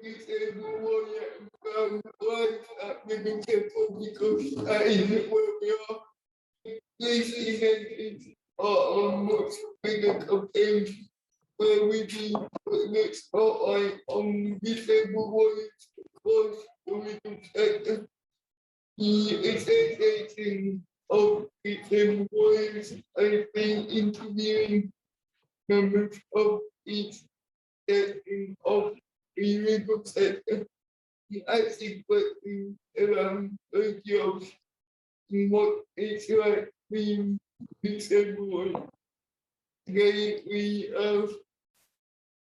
Disabled lawyer and proud life at the temple because that isn't where we are. These events are a much bigger campaign where we be putting the spotlight on disabled lawyers across the legal sector. The Association of Disabled Lawyers has been interviewing members of each section of the legal sector. The actually questions around their jobs and what it's like being disabled. Today we have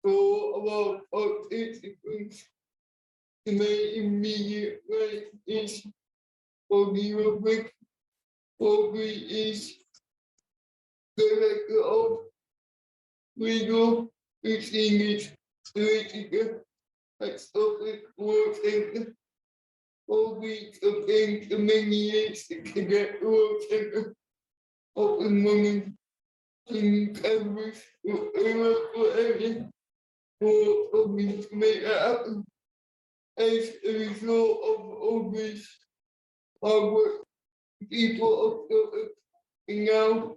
for a lot of participants to make immediate recognition for the public. Bobby is Director of Legal Proceedings Solicitor at Suffolk Law Centre. Bobby obtained for many years to get the Law Centre up and running in Chambers for a local area for Bobby to make that happen. As a result of all this hard work, people of Suffolk can now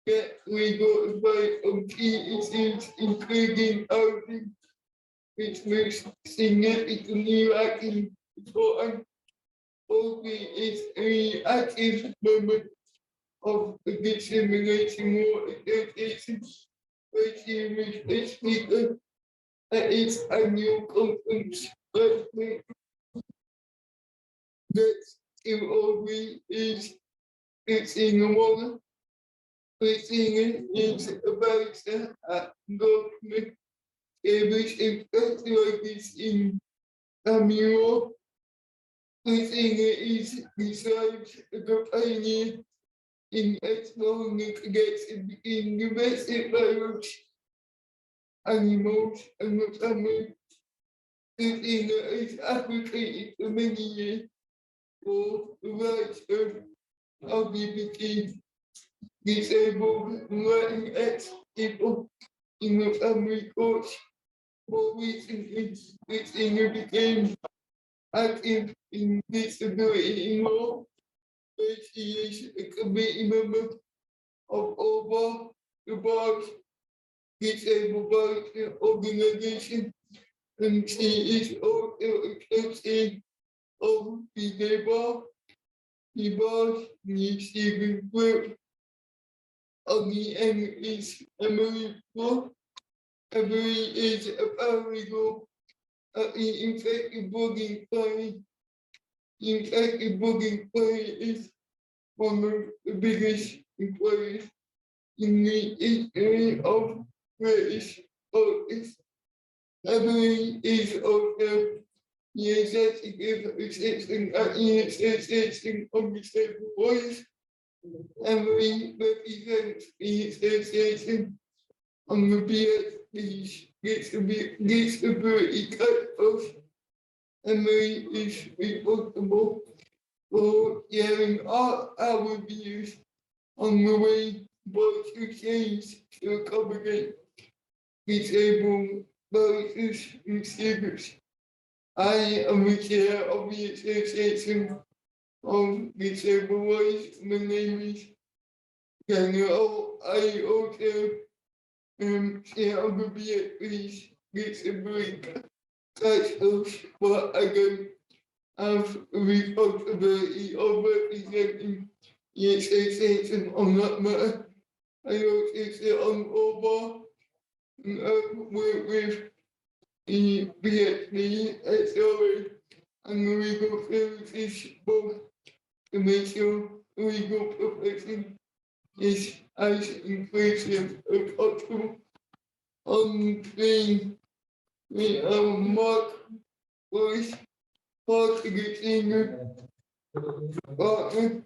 get legal advice on key issues, including housing, which makes significantly lacking support. Bobby is an active member of the Discrimination Law Association, where she was a speaker at its annual conference last week. Next to Aubrey is Christina Warner. Christina is a barrister at Government Chambers and specializes in family law. Christina is besides the pioneer in exploring the connection between domestic violence, animals, and the family. Christina has advocated for many years for the rights of LGBT disabled and Latinx people in the family courts. More recently, Christina became active in disability law, where she is a committee member of OBA, the Bar's Disabled Barrister Organization, and she is also a trustee of the Bar. The Bar's new Stephen Group. On the end is Emily Moore. Emily is a paralegal at the Infected Bug Inquiry. The Infected Bug Inquiry is one of the biggest inquiries in the history of British politics. Emily is also the executive assistant at the Association of Disabled Lawyers. Emily represents the association on the BSP's disability task force. Emily is responsible for sharing our views on the way boards should change to accommodate disabled barristers and students. I am the chair of the Association of Disabled Lawyers. My name is Daniel. I also chair of the BSP's disability task force, but I don't have the responsibility of representing the association on that matter. I also sit on OBA and work with the BSP, SRA, and the legal services both to make sure the legal profession is as inclusive as possible. On the we have Mark Boyce, part of the senior partner,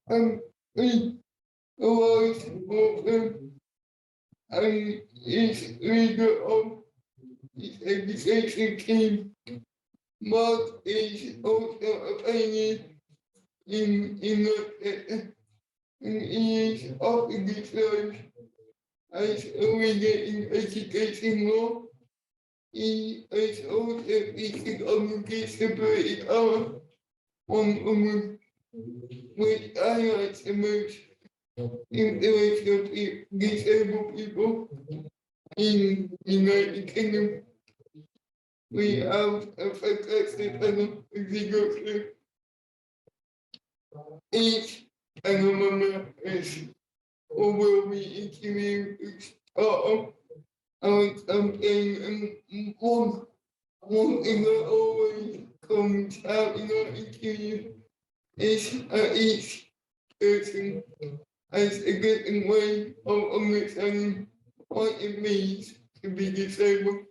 and we always open and is leader of his education team. Mark is also a pioneer in the sector, and he is often described as originating education law. He has also featured on the disability hour on which highlights the most influence of disabled people in the United Kingdom. We have a fantastic panel of legal. Each panel member is or will be interviewed as part of our campaign, and one thing that always comes out in our interview is each person has a different way of understanding what it means to be disabled.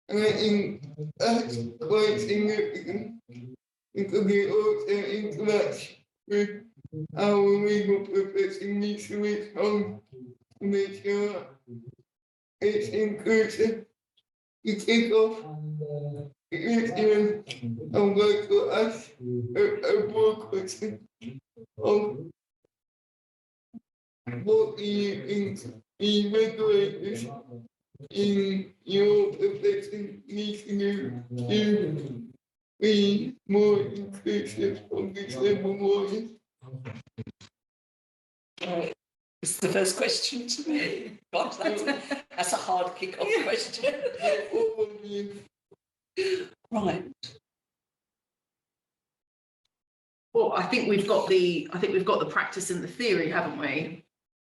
And I think that's quite significant because it also interacts with our legal profession needs to respond to make sure it's inclusive. To kick off, I would like to ask a broad question of what do you think the regulators in your profession need to do to be more inclusive of disabled lawyers? This is the first question to me. God, that's a hard kick-off question. Right. Well, I think we've got the practice and the theory, haven't we?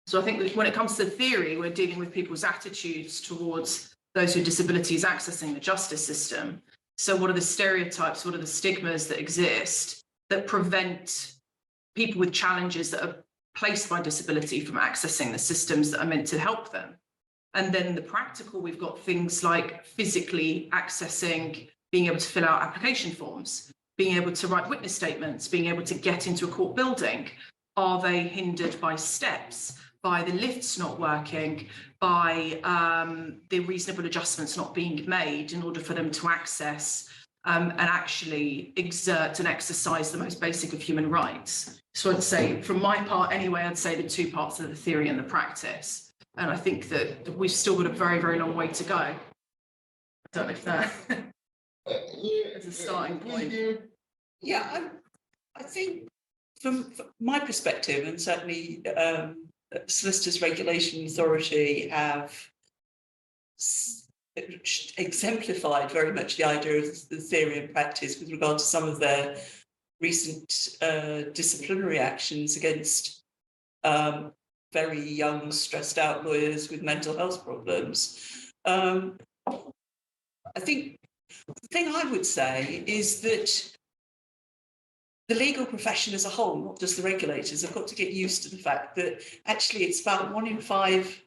So I think when it comes to theory, we're dealing with people's attitudes towards those with disabilities accessing the justice system. So what are the stereotypes, what are the stigmas that exist that prevent people with challenges that are placed by disability from accessing the systems that are meant to help them? And then the practical, we've got things like physically accessing, being able to fill out application forms, being able to write witness statements, being able to get into a court building. Are they hindered by steps, by the lifts not working, by the reasonable adjustments not being made in order for them to access and actually exert and exercise the most basic of human rights? So I'd say, from my part anyway, I'd say the two parts of the theory and the practice. And I think that we've still got a very, very long way to go. I don't know if that is a starting point. Yeah, I think from my perspective, and certainly Solicitors Regulation Authority have exemplified very much the idea of the theory and practice with regard to some of their recent disciplinary actions against very young, stressed out lawyers with mental health problems. I think the thing I would say is that the legal profession as a whole, not just the regulators, have got to get used to the fact that actually it's about 1 in 5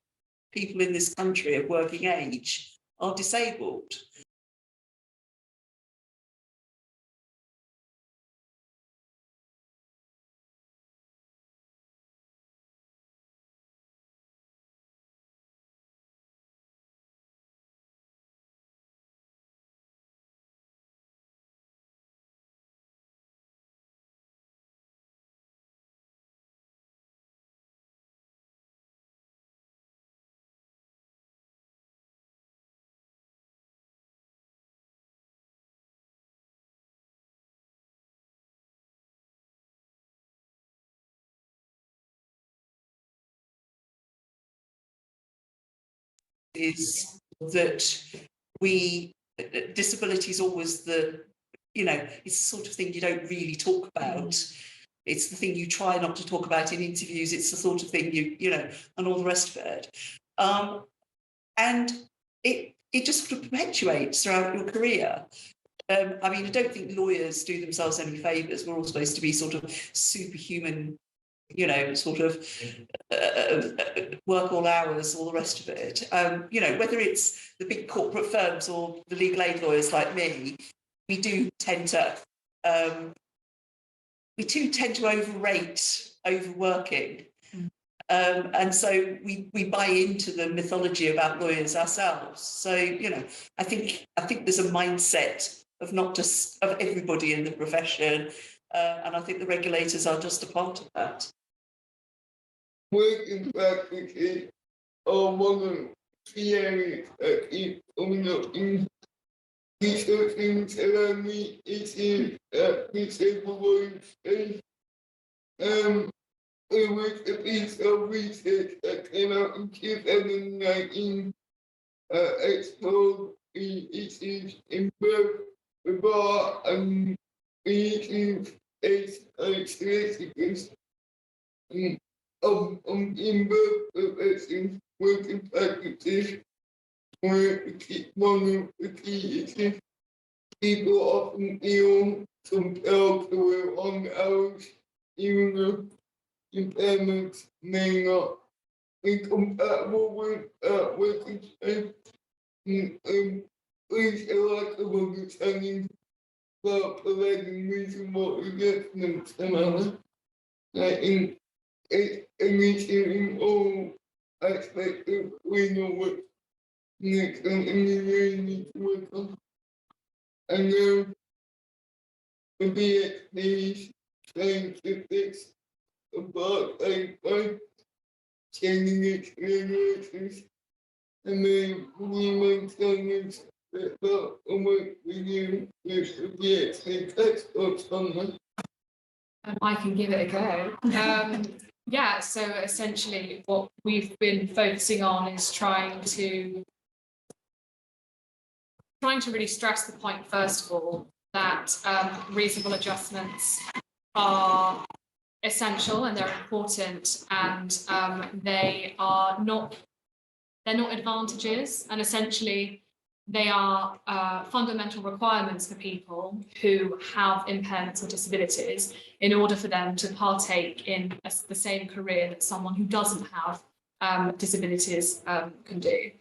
people in this country of working age are disabled. Is that disability is always the, it's the sort of thing you don't really talk about. It's the thing you try not to talk about in interviews. It's the sort of thing and all the rest of it. And it just sort of perpetuates throughout your career. I mean, I don't think lawyers do themselves any favours. We're all supposed to be sort of superhuman, sort of work all hours, all the rest of it. Whether it's the big corporate firms or the legal aid lawyers like me, we do tend to overrate overworking. And so we buy into the mythology about lawyers ourselves. So, I think there's a mindset of not just of everybody in the profession, and I think the regulators are just a part of that. Working practically one of the areas that keep coming up in discussions around the issue that disabled lawyers face. There was a piece of research that came out in 2019 explored the issues in both the bar and the issues as solicitors in both professions. Working practices were one of the key issues. People often feel compelled to work on hours, even though impairments may not be compatible with working space. Please a lack of understanding about providing reasonable adjustments and others. In initiating all aspects of legal work, next something we really need to work on. I know the BXD's trying to fix about by changing its regulations, and then we mentioned this about the work we do with the BXD experts on that. I can give it a go. Yeah, so essentially what we've been focusing on is trying to really stress the point, first of all, that reasonable adjustments are essential and they're important, and they're not advantages, and essentially they are fundamental requirements for people who have impairments or disabilities in order for them to partake in the same career that someone who doesn't have disabilities can do.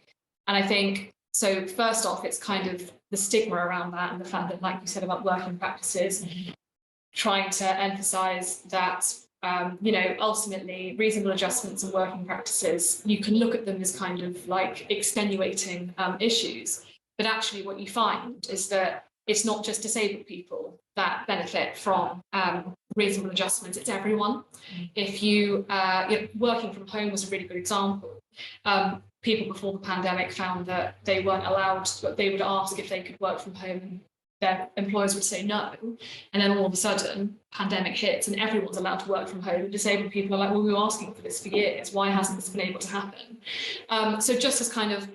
And I think, so first off, it's kind of the stigma around that and the fact that, like you said about working practices, trying to emphasise that ultimately reasonable adjustments and working practices, you can look at them as kind of like extenuating issues. But actually what you find is that it's not just disabled people that benefit from reasonable adjustments, it's everyone. If you, working from home was a really good example. People before the pandemic found that they weren't allowed, they would ask if they could work from home and their employers would say no. And then all of a sudden, pandemic hits and everyone's allowed to work from home. And disabled people are like, well, we were asking for this for years. Why hasn't this been able to happen? So just as kind of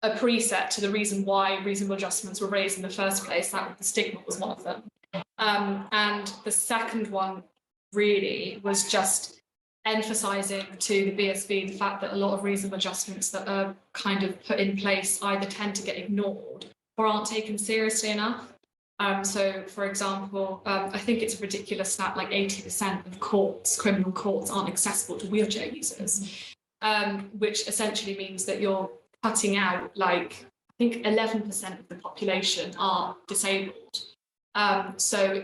a preset to the reason why reasonable adjustments were raised in the first place, that the stigma was one of them. And the second one really was just emphasising to the BSB the fact that a lot of reasonable adjustments that are kind of put in place either tend to get ignored or aren't taken seriously enough. So, for example, I think it's a ridiculous stat, like 80% of courts, criminal courts, aren't accessible to wheelchair users, which essentially means that you're cutting out, like, I think 11% of the population are disabled. So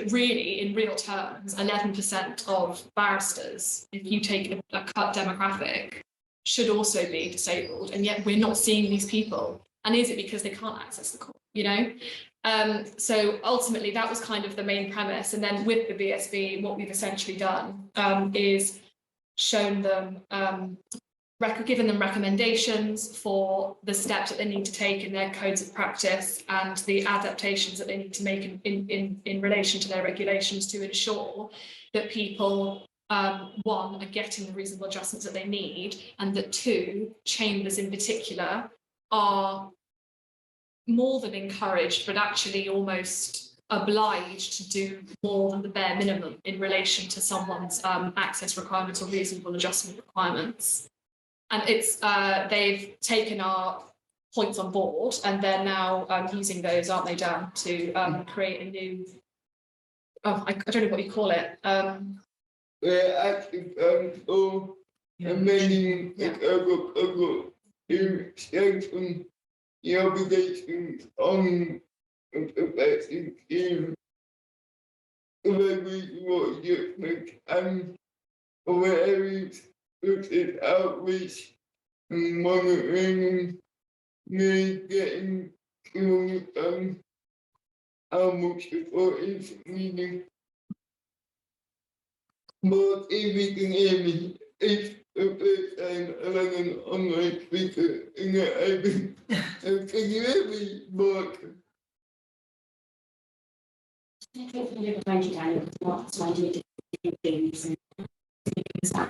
really, in real terms, 11% of barristers, if you take a cut demographic, should also be disabled, and yet we're not seeing these people. And is it because they can't access the court, So ultimately, that was kind of the main premise. And then with the BSB, what we've essentially done is shown them, given them recommendations for the steps that they need to take in their codes of practice and the adaptations that they need to make in relation to their regulations to ensure that people, one, are getting the reasonable adjustments that they need, and that two, chambers in particular are more than encouraged, but actually almost obliged to do more than the bare minimum in relation to someone's access requirements or reasonable adjustment requirements. And it's they've taken our points on board, and they're now using those, aren't they, Dan, to create a new, I don't know what you call it. Actually, amending to strengthen the obligations on the profession to provide reasonable adjustment and other areas such as outreach and monitoring, getting to how much support is needed. But if you can hear me, it's the first time I'm an online speaker in the Open. Can you hear me, Mark? Thank you, Daniel. That's why I do things.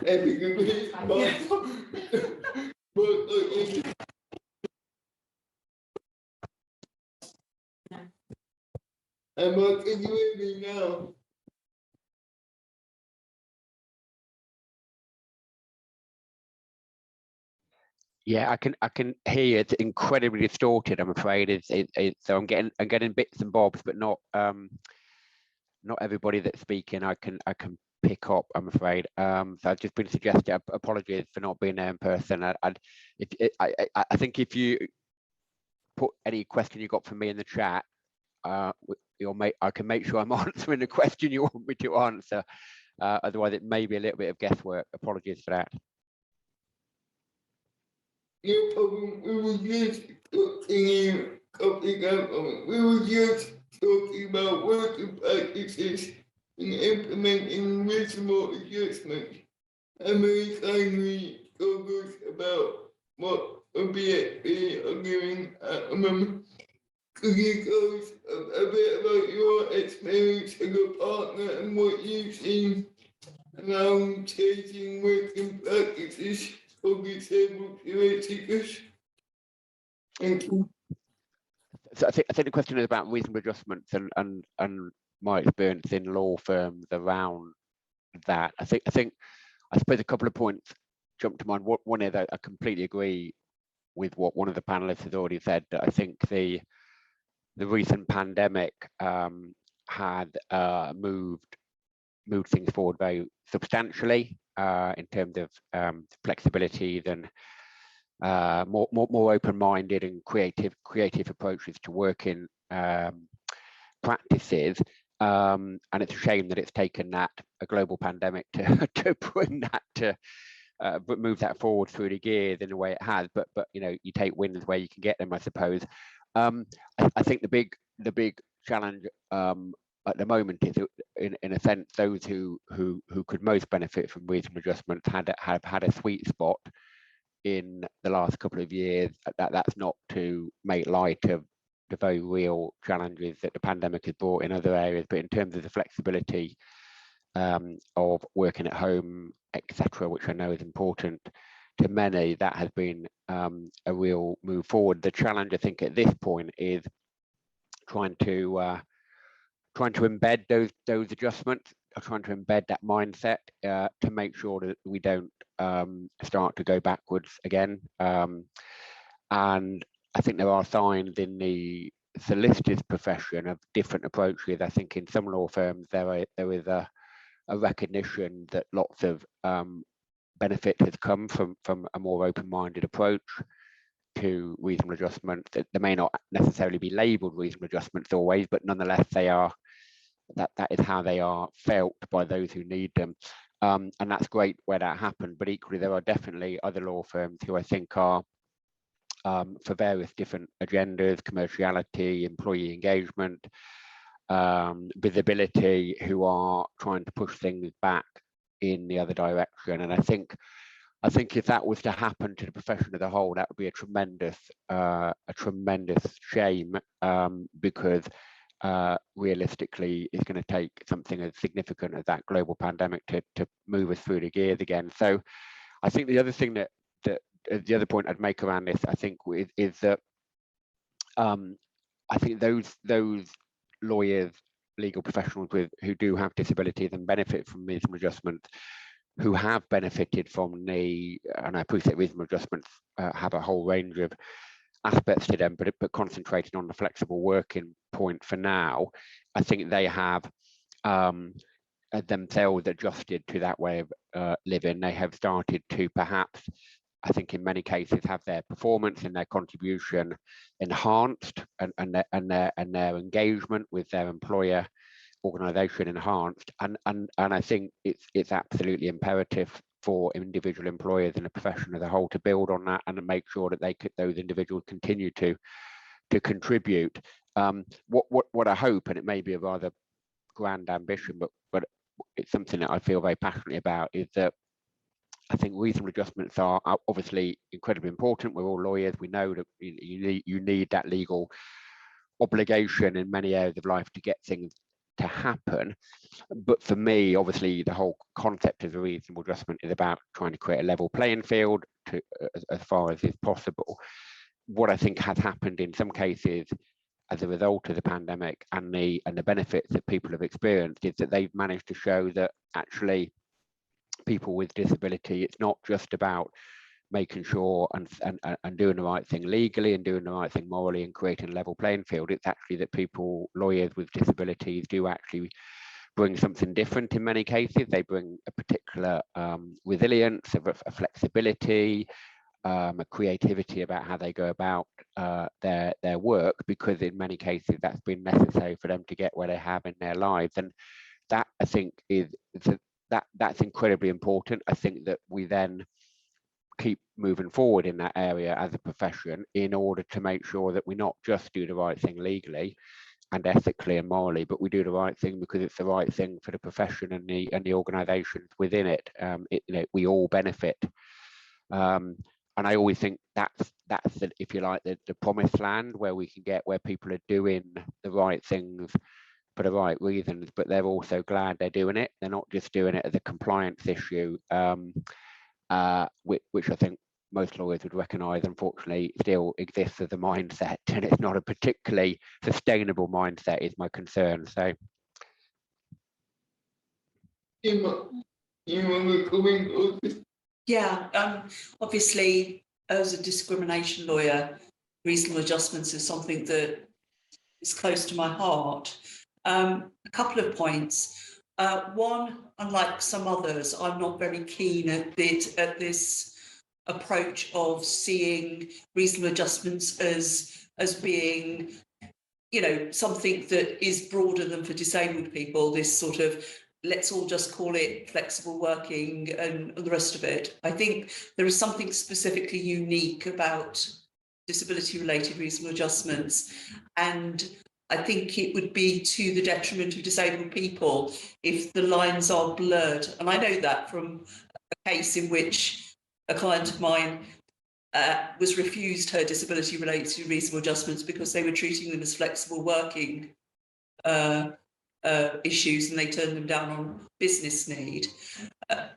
Everybody, Mark. Mark, can you hear me now? Yeah, I can hear you. It's incredibly distorted, I'm afraid. So I'm getting bits and bobs, but not everybody that's speaking I can pick up, I'm afraid. So I've just been suggested. Apologies for not being there in person. I think if you put any question you got from me in the chat, I can make sure I'm answering the question you want me to answer. Otherwise, it may be a little bit of guesswork. Apologies for that. No problem. We were just talking about working practices and implementing reasonable adjustments. And very kindly told us about what a BXB are doing at the moment. Could you tell us a bit about your experience as a partner and what you've seen around changing working practices for disabled career seekers? Thank you. So I think the question is about reasonable adjustments and my experience in law firms around that. I suppose a couple of points jump to mind. One is I completely agree with what one of the panelists has already said, that I think the recent pandemic had moved things forward very substantially in terms of flexibility than more open-minded and creative approaches to working practices. And it's a shame that it's taken a global pandemic to bring that to move that forward through the gears in the way it has. But you know, you take wins where you can get them, I suppose. I think the big challenge at the moment is, in a sense, those who could most benefit from reasonable adjustments have had a sweet spot in the last couple of years. That's not to make light of the very real challenges that the pandemic has brought in other areas, but in terms of the flexibility of working at home, etc., which I know is important to many, that has been a real move forward. The challenge, I think, at this point is trying to embed those adjustments, trying to embed that mindset to make sure that we don't start to go backwards again. And I think there are signs in the solicitor's profession of different approaches. I think in some law firms there is a recognition that lots of benefit has come from a more open-minded approach to reasonable adjustments. They may not necessarily be labelled reasonable adjustments always, but nonetheless they are. That is how they are felt by those who need them, and that's great where that happened. But equally, there are definitely other law firms who I think are, for various different agendas, commerciality, employee engagement, visibility, who are trying to push things back in the other direction. And I think if that was to happen to the profession as a whole, that would be a tremendous shame, because realistically it's going to take something as significant as that global pandemic to move us through the gears again. So I think the other thing that the other point I'd make around this, I think, is that I think those lawyers, legal professionals who do have disabilities and benefit from reasonable adjustments, who have benefited from and I appreciate reasonable adjustments have a whole range of aspects to them, but concentrating on the flexible working point for now, I think they have themselves adjusted to that way of living. They have started to perhaps, I think in many cases, have their performance and their contribution enhanced, and their engagement with their employer organisation enhanced. And I think it's absolutely imperative for individual employers and the profession as a whole to build on that and to make sure that those individuals continue to contribute. What I hope, and it may be a rather grand ambition, but it's something that I feel very passionately about, is that I think reasonable adjustments are obviously incredibly important. We're all lawyers. We know that you need that legal obligation in many areas of life to get things to happen. But for me, obviously, the whole concept of a reasonable adjustment is about trying to create a level playing field to, as far as is possible. What I think has happened in some cases as a result of the pandemic and the benefits that people have experienced is that they've managed to show that actually people with disability, it's not just about making sure and doing the right thing legally and doing the right thing morally and creating a level playing field. It's actually that people, lawyers with disabilities, do actually bring something different in many cases. They bring a particular resilience, a flexibility, a creativity about how they go about their work, because in many cases that's been necessary for them to get where they have in their lives. And that, I think, that's incredibly important. I think that we then keep moving forward in that area as a profession in order to make sure that we not just do the right thing legally and ethically and morally, but we do the right thing because it's the right thing for the profession and the organisations within it. We all benefit, and I always think that's the, if you like, the promised land where we can get where people are doing the right things for the right reasons, but they're also glad they're doing it. They're not just doing it as a compliance issue, which I think most lawyers would recognise, unfortunately, still exists as a mindset, and it's not a particularly sustainable mindset, is my concern. So, Yeah, obviously, as a discrimination lawyer, reasonable adjustments is something that is close to my heart. A couple of points. One, unlike some others, I'm not very keen at this approach of seeing reasonable adjustments as being, something that is broader than for disabled people. This sort of, let's all just call it flexible working and the rest of it. I think there is something specifically unique about disability-related reasonable adjustments, and I think it would be to the detriment of disabled people if the lines are blurred. And I know that from a case in which a client of mine was refused her disability-related reasonable adjustments because they were treating them as flexible working issues, and they turned them down on business need.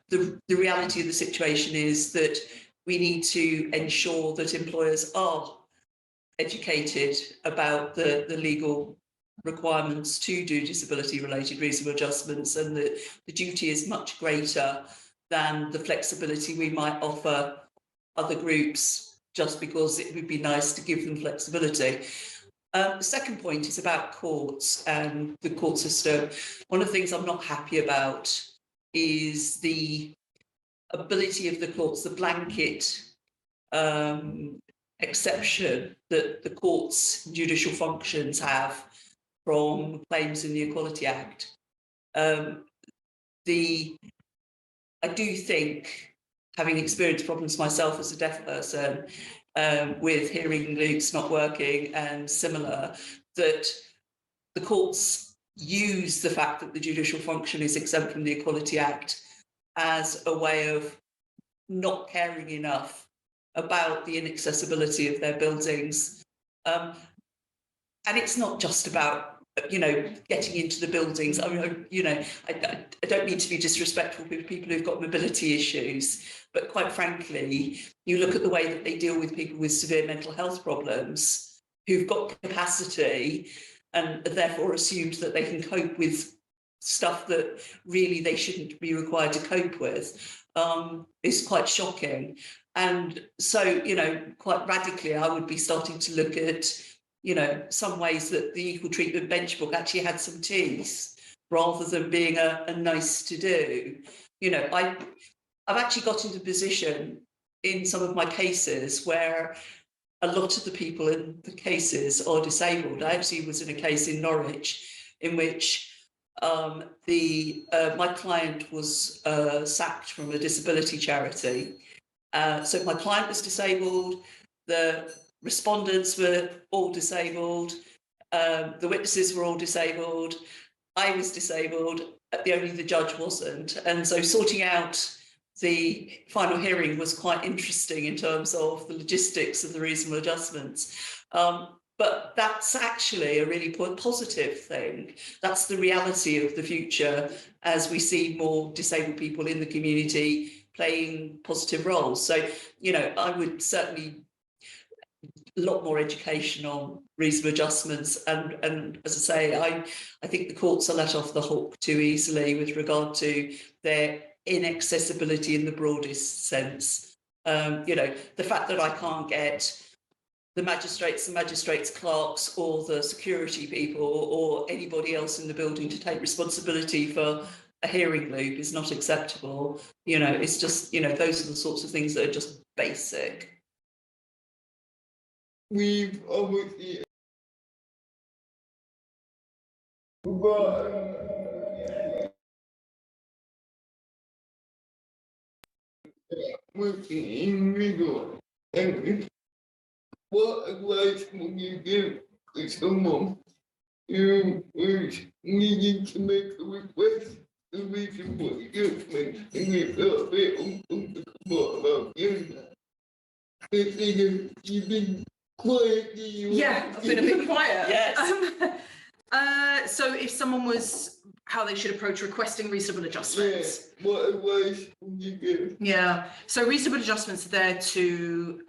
The reality of the situation is that we need to ensure that employers are educated about the legal requirements to do disability-related reasonable adjustments, and the duty is much greater than the flexibility we might offer other groups just because it would be nice to give them flexibility. The second point is about courts and the court system. One of the things I'm not happy about is the ability of the courts, the blanket exception that the court's judicial functions have from claims in the Equality Act. I do think, having experienced problems myself as a deaf person, with hearing loops not working and similar, that the courts use the fact that the judicial function is exempt from the Equality Act as a way of not caring enough about the inaccessibility of their buildings. And it's not just about, getting into the buildings. I mean, I don't mean to be disrespectful with people who've got mobility issues, but quite frankly, you look at the way that they deal with people with severe mental health problems who've got capacity and therefore assumed that they can cope with stuff that really they shouldn't be required to cope with, is quite shocking. And so, quite radically, I would be starting to look at, some ways that the Equal Treatment Bench Book actually had some teeth rather than being a nice to do. I've actually got into a position in some of my cases where a lot of the people in the cases are disabled. I actually was in a case in Norwich in which my client was sacked from a disability charity. So my client was disabled, the respondents were all disabled, the witnesses were all disabled, I was disabled, only the judge wasn't. And so sorting out the final hearing was quite interesting in terms of the logistics of the reasonable adjustments. But that's actually a really positive thing. That's the reality of the future as we see more disabled people in the community playing positive roles. So, you know, I would certainly a lot more education on reasonable adjustments. And as I say, I think the courts are let off the hook too easily with regard to their inaccessibility in the broadest sense. You know, the fact that I can't get the magistrates clerks or the security people or anybody else in the building to take responsibility for a hearing loop is not acceptable. You know, it's just, you know, those are the sorts of things that are just basic. We've obviously working in legal, and what advice would you give to someone who is needing to make a request to reasonable adjustment and they feel a bit uncomfortable about doing that? You've been quiet. Yeah, I've been a bit quiet. Yes. So if someone was, how they should approach requesting reasonable adjustments. Yeah, what advice would you give? Yeah, so reasonable adjustments are there to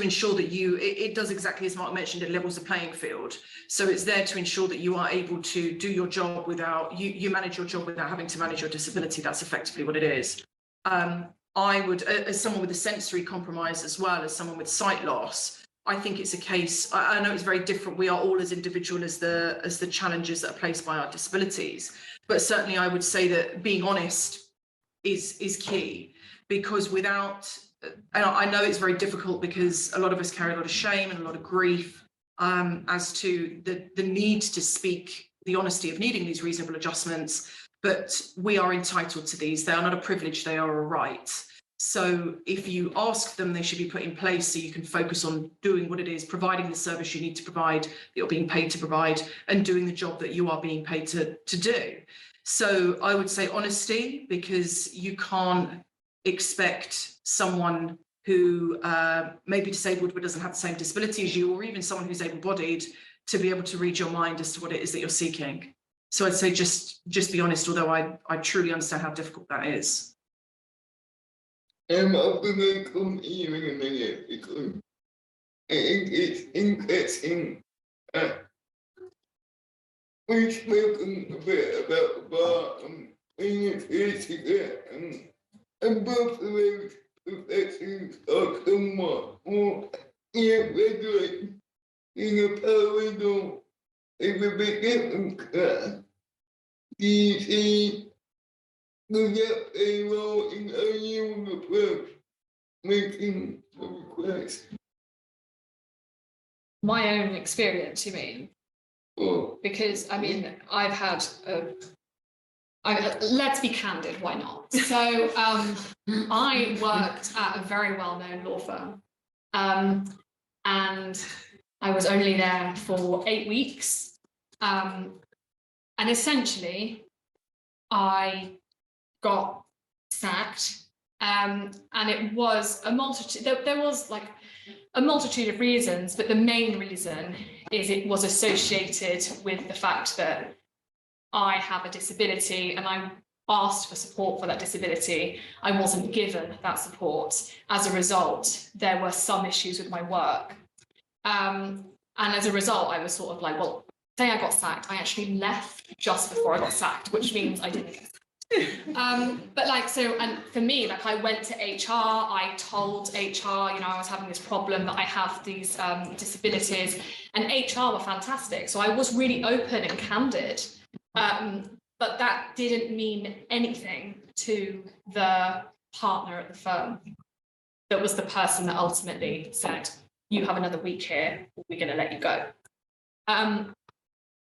ensure that it does exactly as Mark mentioned, it levels the playing field. So it's there to ensure that you are able to do your job without, you manage your job without having to manage your disability. That's effectively what it is. I would, as someone with a sensory compromise as well as someone with sight loss, I think it's a case, I know it's very different. We are all as individual as the challenges that are placed by our disabilities. But certainly I would say that being honest is key, because without, and I know it's very difficult because a lot of us carry a lot of shame and a lot of grief as to the need to speak the honesty of needing these reasonable adjustments, but we are entitled to these. They are not a privilege, they are a right. So if you ask them, they should be put in place so you can focus on doing what it is, providing the service you need to provide, that you're being paid to provide, and doing the job that you are being paid to do. So I would say honesty, because you can't expect someone who may be disabled but doesn't have the same disability as you, or even someone who's able-bodied, to be able to read your mind as to what it is that you're seeking. So I'd say just be honest, although I truly understand how difficult that is. I'm going to come here in a minute because I think it's interesting. We've spoken a bit about the bar being here to get, and both of those professions are somewhat more irregular. Being a paralegal is a bit different. Do you see the payroll in a new approach making a request? My own experience, you mean? Oh, Because I mean, I've had let's be candid, why not? So I worked at a very well-known law firm, and I was only there for 8 weeks, and essentially I got sacked, and it was a multitude. There was like a multitude of reasons, but the main reason is it was associated with the fact that I have a disability and I asked for support for that disability. I wasn't given that support. As a result, there were some issues with my work. And as a result, I was sort of like, well, say I got sacked, I actually left just before I got sacked, which means I didn't get sacked. But like, so, and for me, like I went to HR, I told HR, you know, I was having this problem, that I have these disabilities, and HR were fantastic. So I was really open and candid, but that didn't mean anything to the partner at the firm. That was the person that ultimately said, you have another week here, we're going to let you go.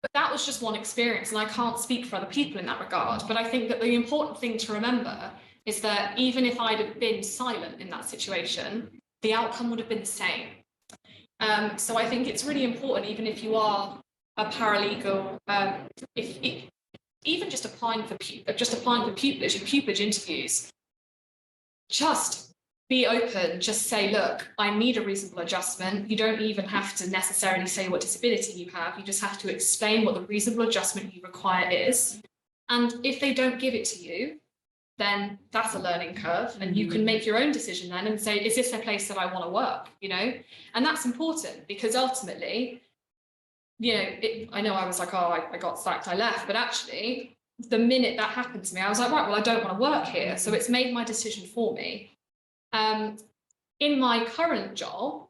But that was just one experience, and I can't speak for other people in that regard. But I think that the important thing to remember is that even if I'd have been silent in that situation, the outcome would have been the same. So I think it's really important, even if you are a paralegal, even just applying for pupillage interviews, just be open, just say, look, I need a reasonable adjustment. You don't even have to necessarily say what disability you have. You just have to explain what the reasonable adjustment you require is. And if they don't give it to you, then that's a learning curve, and you can make your own decision then and say, is this a place that I want to work, you know? And that's important, because ultimately, you know, I know I was like, oh, I got sacked, I left, but actually, the minute that happened to me, I was like, right, well, I don't want to work here. So it's made my decision for me. In my current job,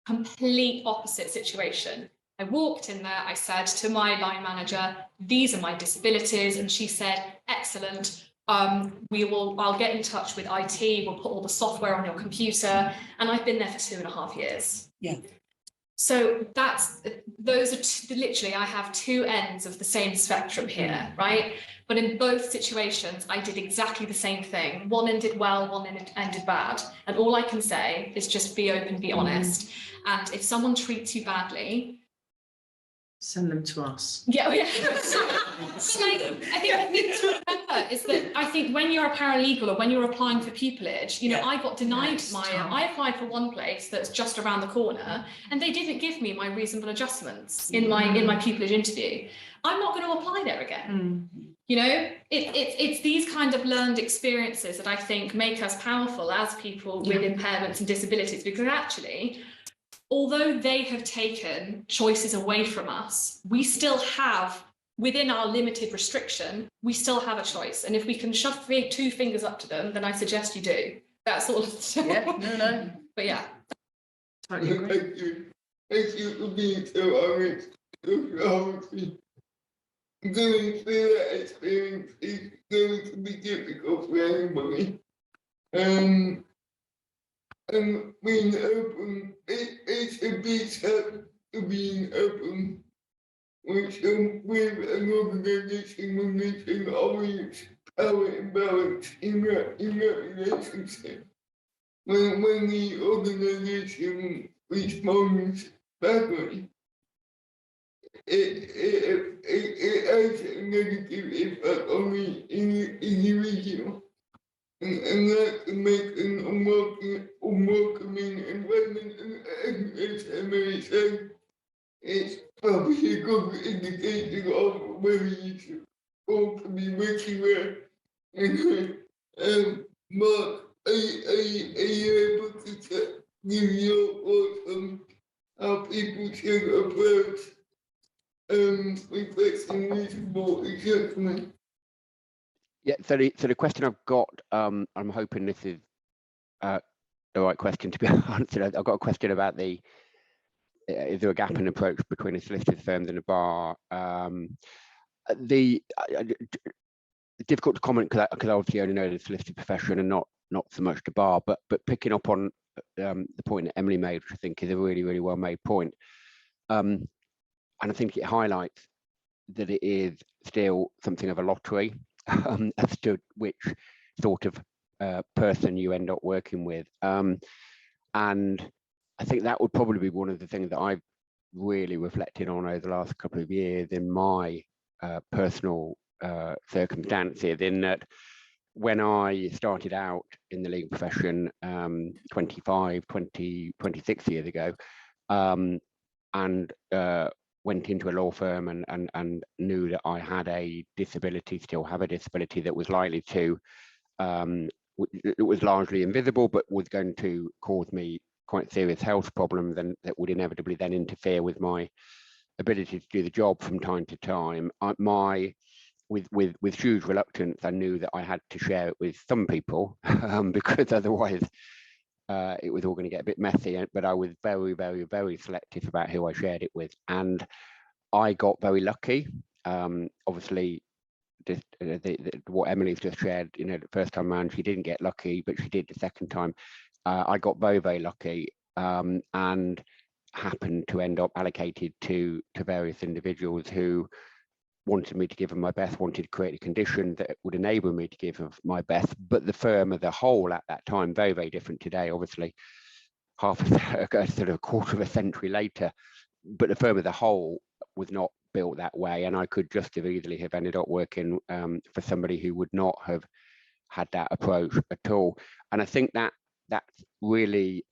complete opposite situation. I walked in there, I said to my line manager, these are my disabilities. And she said, excellent. I'll get in touch with IT, we'll put all the software on your computer. And I've been there for 2.5 years. Yeah. So those are literally, I have two ends of the same spectrum here, right? But in both situations, I did exactly the same thing. One ended well, one ended bad. And all I can say is just be open, be honest. And if someone treats you badly, send them to us. Yeah. I think the thing to remember is that I think when you're a paralegal or when you're applying for pupillage, you know, I got denied I applied for one place that's just around the corner, and they didn't give me my reasonable adjustments in my pupillage interview. I'm not going to apply there again. You know, it's these kind of learned experiences that I think make us powerful as people with impairments and disabilities, because actually, although they have taken choices away from us, we still have, within our limited restriction, we still have a choice. And if we can shove 2 fingers up to them, then I suggest you do. That's all. Yeah, no. But yeah. Totally agree. Thank you for being so honest. Going through that experience is going to be difficult for anybody. And being open, it's a big step to being open, which with an organisation when they can always power imbalance in that relationship. When the organisation responds badly, it has a negative impact on the individual. And that can make an unwelcoming environment, and as Emily said, it's probably a good indication of whether you should want to be working there. And Mark, are you able to give your thoughts on how people should approach requesting reasonable adjustment? Yeah, so the question I've got, I'm hoping this is the right question to be answered. I've got a question about is there a gap in approach between a solicitor's firms and a bar? Difficult to comment because I obviously only know the solicitor profession and not so much the bar, but picking up on the point that Emily made, which I think is a really, really well made point. And I think it highlights that it is still something of a lottery as to which sort of person you end up working with. And I think that would probably be one of the things that I've really reflected on over the last couple of years in my personal circumstances, in that when I started out in the legal profession 26 years ago, and went into a law firm and knew that I had a disability, still have a disability that was likely to, it was largely invisible, but was going to cause me quite serious health problems, and that would inevitably then interfere with my ability to do the job from time to time. With huge reluctance, I knew that I had to share it with some people because otherwise it was all going to get a bit messy. But I was very, very, very selective about who I shared it with, and I got very lucky. Obviously, what Emily's just shared, you know, the first time around, she didn't get lucky, but she did the second time. I got very, very lucky, and happened to end up allocated to various individuals who wanted me to give them my best, wanted to create a condition that would enable me to give them my best. But the firm as a whole at that time, very, very different today, obviously, sort of a quarter of a century later, but the firm as a whole was not built that way. And I could just as easily have ended up working for somebody who would not have had that approach at all. And I think that really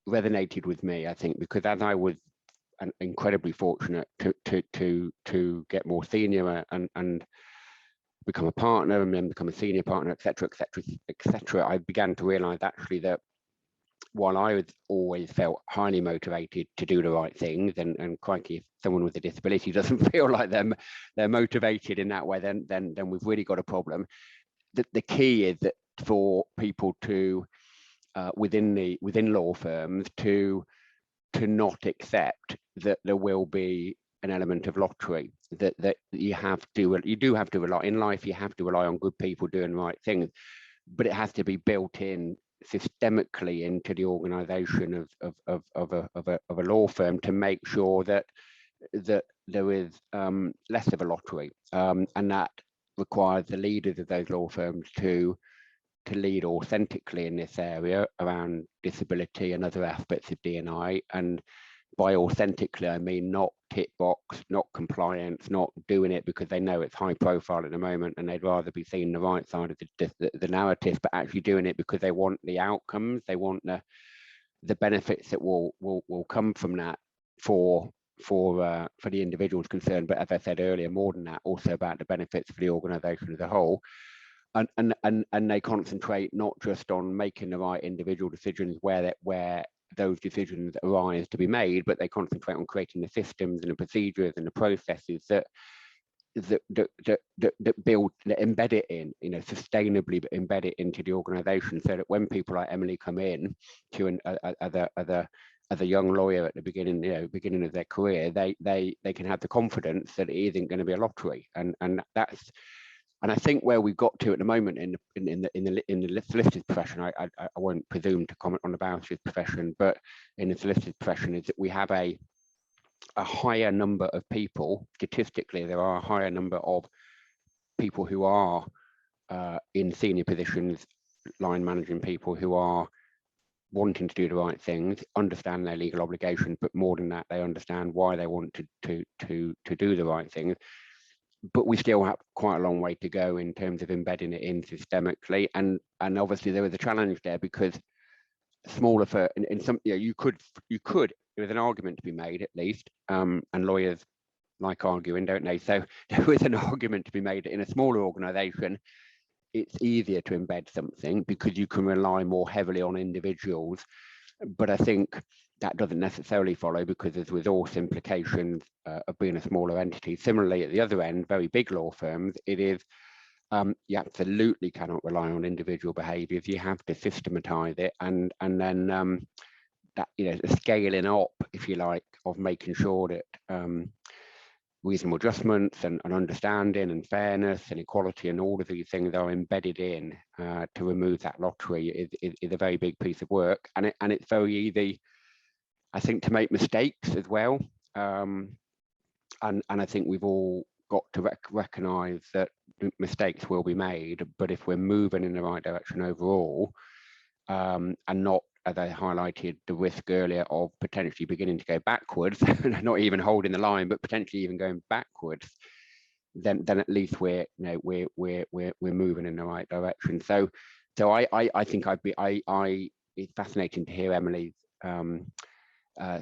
resonated with me, I think, because as I was incredibly fortunate to get more senior and become a partner and then become a senior partner, etc., etc., etc., I began to realize actually that while I was always felt highly motivated to do the right things, and crikey, if someone with a disability doesn't feel like they're motivated in that way, then we've really got a problem. The key is that for people to within law firms to not accept that there will be an element of lottery, that you do have to rely in life. You have to rely on good people doing the right things, but it has to be built in systemically into the organisation of a law firm to make sure that there is less of a lottery, and that requires the leaders of those law firms to lead authentically in this area around disability and other aspects of D&I. And by authentically, I mean not tick box, not compliance, not doing it because they know it's high profile at the moment and they'd rather be seen the right side of the narrative, but actually doing it because they want the outcomes, they want the benefits that will come from that for the individuals concerned. But as I said earlier, more than that, also about the benefits for the organisation as a whole. And they concentrate not just on making the right individual decisions where those decisions arise to be made, but they concentrate on creating the systems and the procedures and the processes that build, that embed it in, sustainably, but embed it into the organisation, so that when people like Emily come in to as a young lawyer at the beginning of their career, they can have the confidence that it isn't going to be a lottery, and that's. And I think where we've got to at the moment in the solicitor's profession, I won't presume to comment on the barrister's profession, but in the solicitor's profession, is that we have a higher number of people, statistically, there are a higher number of people who are in senior positions, line managing people who are wanting to do the right things, understand their legal obligations, but more than that, they understand why they want to do the right things. But we still have quite a long way to go in terms of embedding it in systemically, and obviously there is a challenge there, because smaller for in some, you could there is an argument to be made at least, and lawyers like arguing, don't they? So there is an argument to be made that in a smaller organisation it's easier to embed something because you can rely more heavily on individuals. But I think that doesn't necessarily follow, because there's resource implications of being a smaller entity. Similarly, at the other end, very big law firms, it is you absolutely cannot rely on individual behaviours. You have to systematise it, and then that the scaling up, if you like, of making sure that reasonable adjustments and understanding and fairness and equality and all of these things are embedded in to remove that lottery is a very big piece of work, and it's very easy, I think, to make mistakes as well, and I think we've all got to recognise that mistakes will be made, but if we're moving in the right direction overall, and not, as I highlighted, the risk earlier of potentially beginning to go backwards, not even holding the line, but potentially even going backwards, then at least we're moving in the right direction. So I think it's fascinating to hear Emily's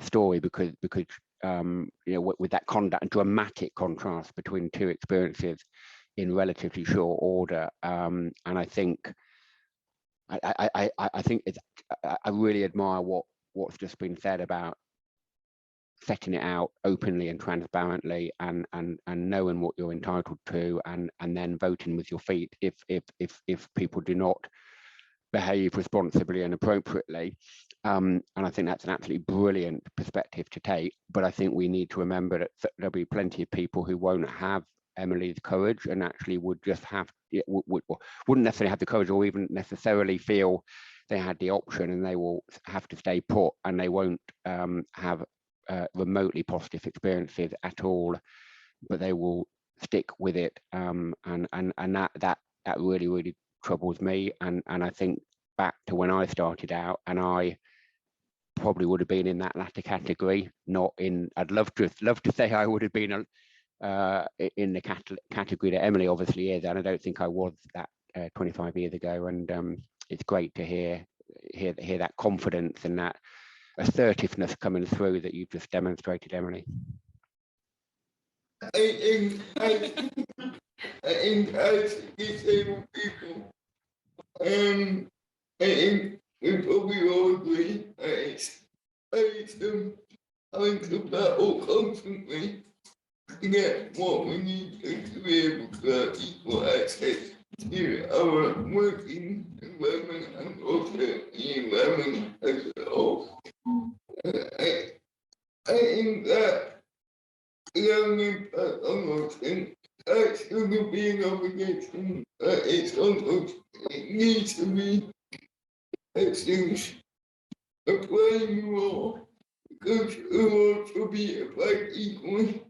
story, because with that a dramatic contrast between two experiences in relatively short order, and I think I think I really admire what's just been said about setting it out openly and transparently, and knowing what you're entitled to, and then voting with your feet if people do not behave responsibly and appropriately. And I think that's an absolutely brilliant perspective to take. But I think we need to remember that there'll be plenty of people who won't have Emily's courage, and actually would just wouldn't necessarily have the courage, or even necessarily feel they had the option, and they will have to stay put, and they won't have remotely positive experiences at all, but they will stick with it, and that really troubles me. And I think back to when I started out, and I probably would have been in that latter category, not in, I'd love to say I would have been in the category that Emily obviously is, and I don't think I was that 25 years ago, and it's great to hear that confidence and that assertiveness coming through that you've just demonstrated, Emily. I encourage disabled people. I think we probably all agree that it's having to battle constantly to get what we need to be able to have equal access to our working environment and also the environment as a whole. I think that young impact on working actually being an obligation that it's almost, it needs to be things applying more because it will also be applied equally.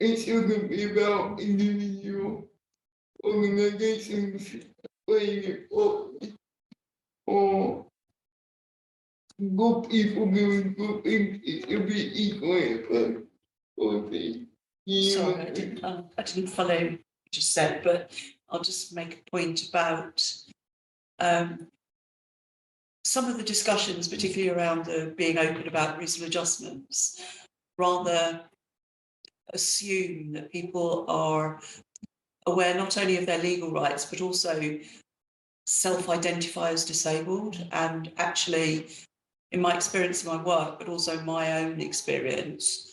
It shouldn't be about individual organizations playing it properly or good people doing good things. It should be equally applied for the Sorry, I didn't follow what you just said, but I'll just make a point about some of the discussions, particularly around the being open about reasonable adjustments, rather assume that people are aware not only of their legal rights, but also self-identify as disabled. And actually, in my experience in my work, but also my own experience,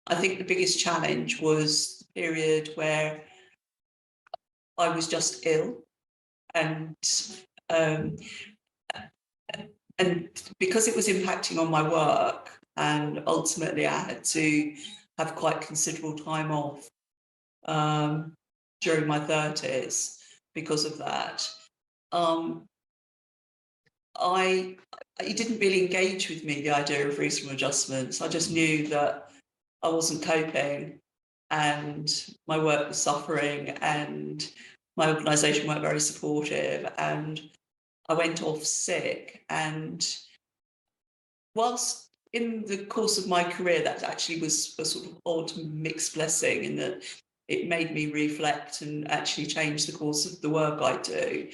I think the biggest challenge was the period where I was just ill, and because it was impacting on my work, and ultimately I had to have quite considerable time off during my 30s because of that. It didn't really engage with me, the idea of reasonable adjustments. I just knew that I wasn't coping and my work was suffering and my organisation weren't very supportive, and I went off sick. And whilst in the course of my career, that actually was a sort of odd mixed blessing in that it made me reflect and actually change the course of the work I do.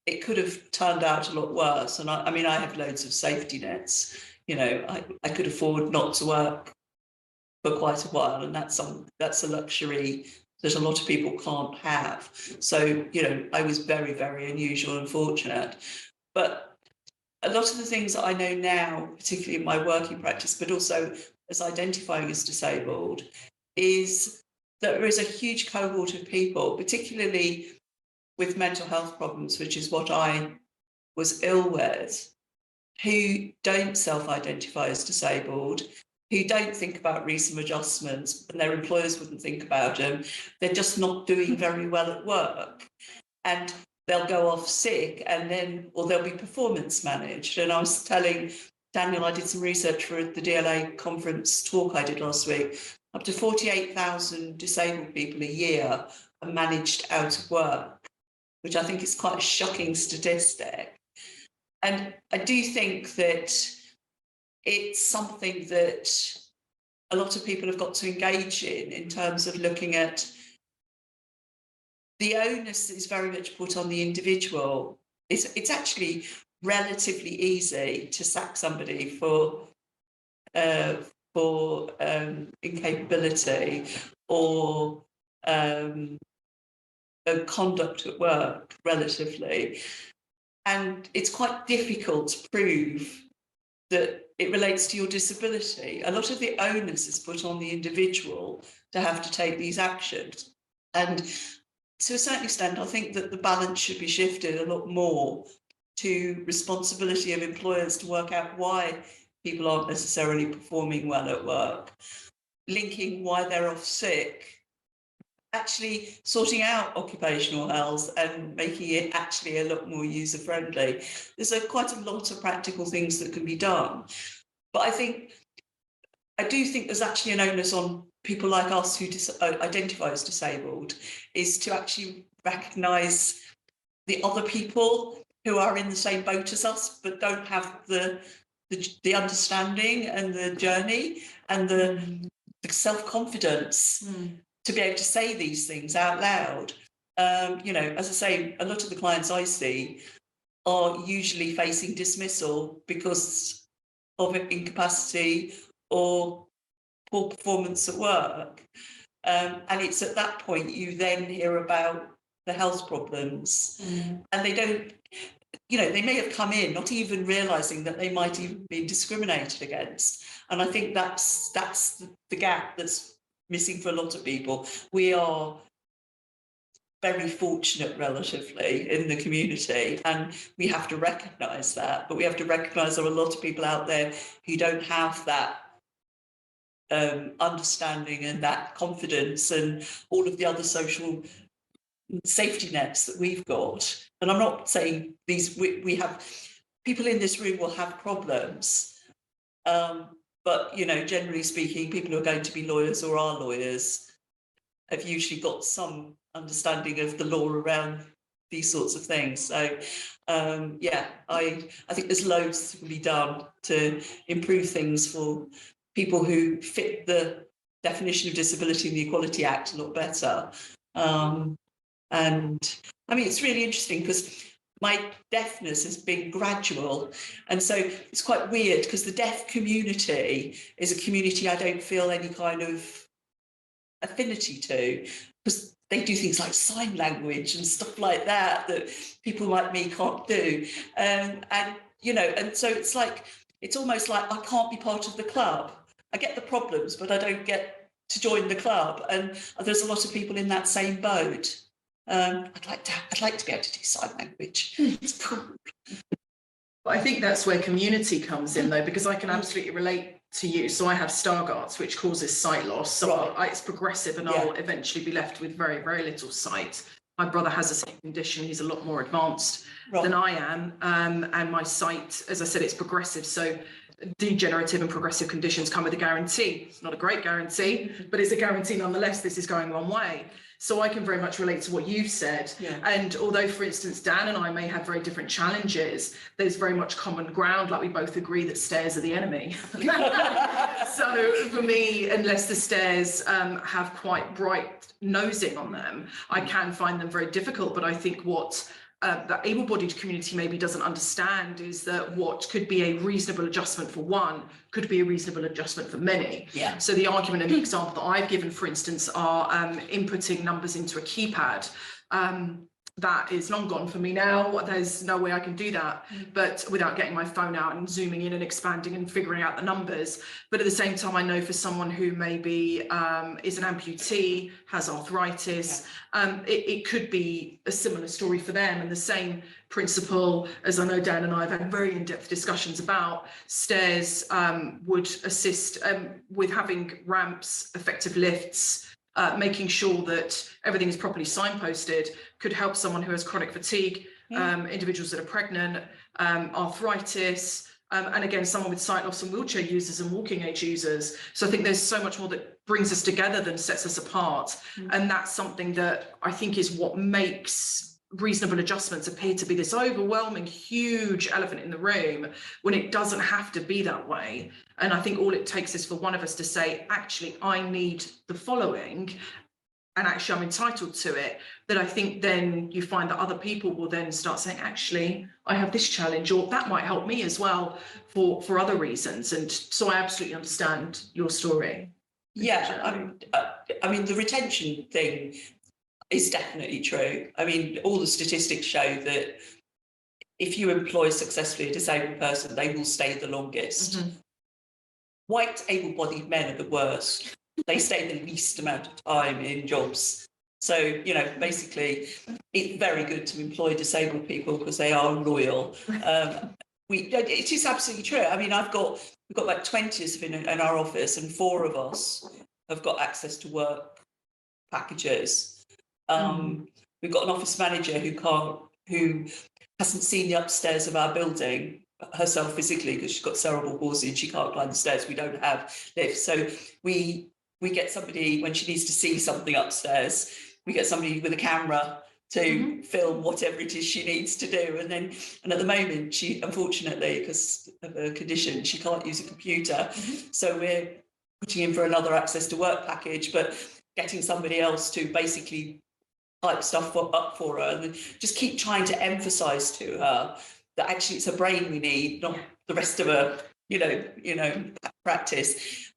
It could have turned out a lot worse. And I mean, I have loads of safety nets. You know, I could afford not to work for quite a while, and that's a luxury that a lot of people can't have. So, you know, I was very, very unusual and fortunate. But a lot of the things that I know now, particularly in my working practice, but also as identifying as disabled, is that there is a huge cohort of people, particularly with mental health problems, which is what I was ill with, who don't self-identify as disabled, who don't think about reasonable adjustments, and their employers wouldn't think about them. They're just not doing very well at work. And they'll go off sick and then, or they'll be performance managed. And I was telling Daniel, I did some research for the DLA conference talk I did last week. Up to 48,000 disabled people a year are managed out of work, which I think is quite a shocking statistic. And I do think that it's something that a lot of people have got to engage in terms of looking at the onus is very much put on the individual. It's actually relatively easy to sack somebody for incapability or conduct at work, relatively. And it's quite difficult to prove that it relates to your disability. A lot of the onus is put on the individual to have to take these actions. And to a certain extent, I think that the balance should be shifted a lot more to responsibility of employers to work out why people aren't necessarily performing well at work, linking why they're off sick, actually sorting out occupational health and making it actually a lot more user-friendly. There's quite a lot of practical things that can be done. But I do think there's actually an onus on people like us who identify as disabled, is to actually recognise the other people who are in the same boat as us, but don't have the understanding and the journey and the self-confidence to be able to say these things out loud. You know, as I say, a lot of the clients I see are usually facing dismissal because of incapacity or poor performance at work. And it's at that point you then hear about the health problems, and they don't, you know, they may have come in not even realizing that they might even be discriminated against. And I think that's the gap that's missing for a lot of people. We are very fortunate relatively in the community, and we have to recognise that, but we have to recognise there are a lot of people out there who don't have that understanding and that confidence and all of the other social safety nets that we've got. And I'm not saying these, we have, people in this room will have problems, but, you know, generally speaking, people who are going to be lawyers or are lawyers have usually got some understanding of the law around these sorts of things. So, yeah, I think there's loads to be done to improve things for people who fit the definition of disability in the Equality Act a lot better. And I mean, it's really interesting because my deafness has been gradual. And so it's quite weird because the deaf community is a community I don't feel any kind of affinity to, because they do things like sign language and stuff like that that people like me can't do. And you know, and so it's like, it's almost like I can't be part of the club. I get the problems, but I don't get to join the club. And there's a lot of people in that same boat. I'd like to be able to do sign language. It's cool. But I think that's where community comes in, though, because I can absolutely relate to you. So I have Stargardt's, which causes sight loss. So it's progressive, and I'll eventually be left with very, very little sight. My brother has the same condition. He's a lot more advanced than I am. And my sight, as I said, it's progressive. So degenerative and progressive conditions come with a guarantee. It's not a great guarantee, but it's a guarantee nonetheless. This is going one way. So I can very much relate to what you've said. Yeah. And although, for instance, Dan and I may have very different challenges, there's very much common ground. Like, we both agree that stairs are the enemy. So for me, unless the stairs have quite bright nosing on them, I can find them very difficult. But I think what the able-bodied community maybe doesn't understand is that what could be a reasonable adjustment for one could be a reasonable adjustment for many. Yeah. So the argument and the example that I've given, for instance, are inputting numbers into a keypad. That is long gone for me now. There's no way I can do that, but without getting my phone out and zooming in and expanding and figuring out the numbers. But at the same time, I know for someone who maybe is an amputee, has arthritis, it could be a similar story for them. And the same principle, as I know Dan and I have had very in-depth discussions about, stairs would assist with having ramps, effective lifts, making sure that everything is properly signposted, could help someone who has chronic fatigue, individuals that are pregnant, arthritis, and again, someone with sight loss and wheelchair users and walking age users. So I think there's so much more that brings us together than sets us apart. And that's something that I think is what makes reasonable adjustments appear to be this overwhelming, huge elephant in the room, when it doesn't have to be that way. And I think all it takes is for one of us to say, actually, I need the following, and actually I'm entitled to it. That I think then you find that other people will then start saying, actually, I have this challenge, or that might help me as well for other reasons. And so I absolutely understand your story. Yeah, I mean, the retention thing is definitely true. I mean, all the statistics show that if you employ successfully a disabled person, they will stay the longest. White able-bodied men are the worst. They stay the least amount of time in jobs. So, you know, basically, it's very good to employ disabled people because they are loyal. It is absolutely true. I mean, we've got like 20 of us in our office, and 4 of us have got access to work packages. We've got an office manager who hasn't seen the upstairs of our building herself physically because she's got cerebral palsy and she can't climb the stairs. We don't have lifts, so we get somebody when she needs to see something upstairs. We get somebody with a camera to film whatever it is she needs to do, and at the moment she, unfortunately, because of her condition, she can't use a computer. So we're putting in for another access to work package, but getting somebody else to basically type stuff up for her, and just keep trying to emphasise to her that actually it's her brain we need, not the rest of her, practice.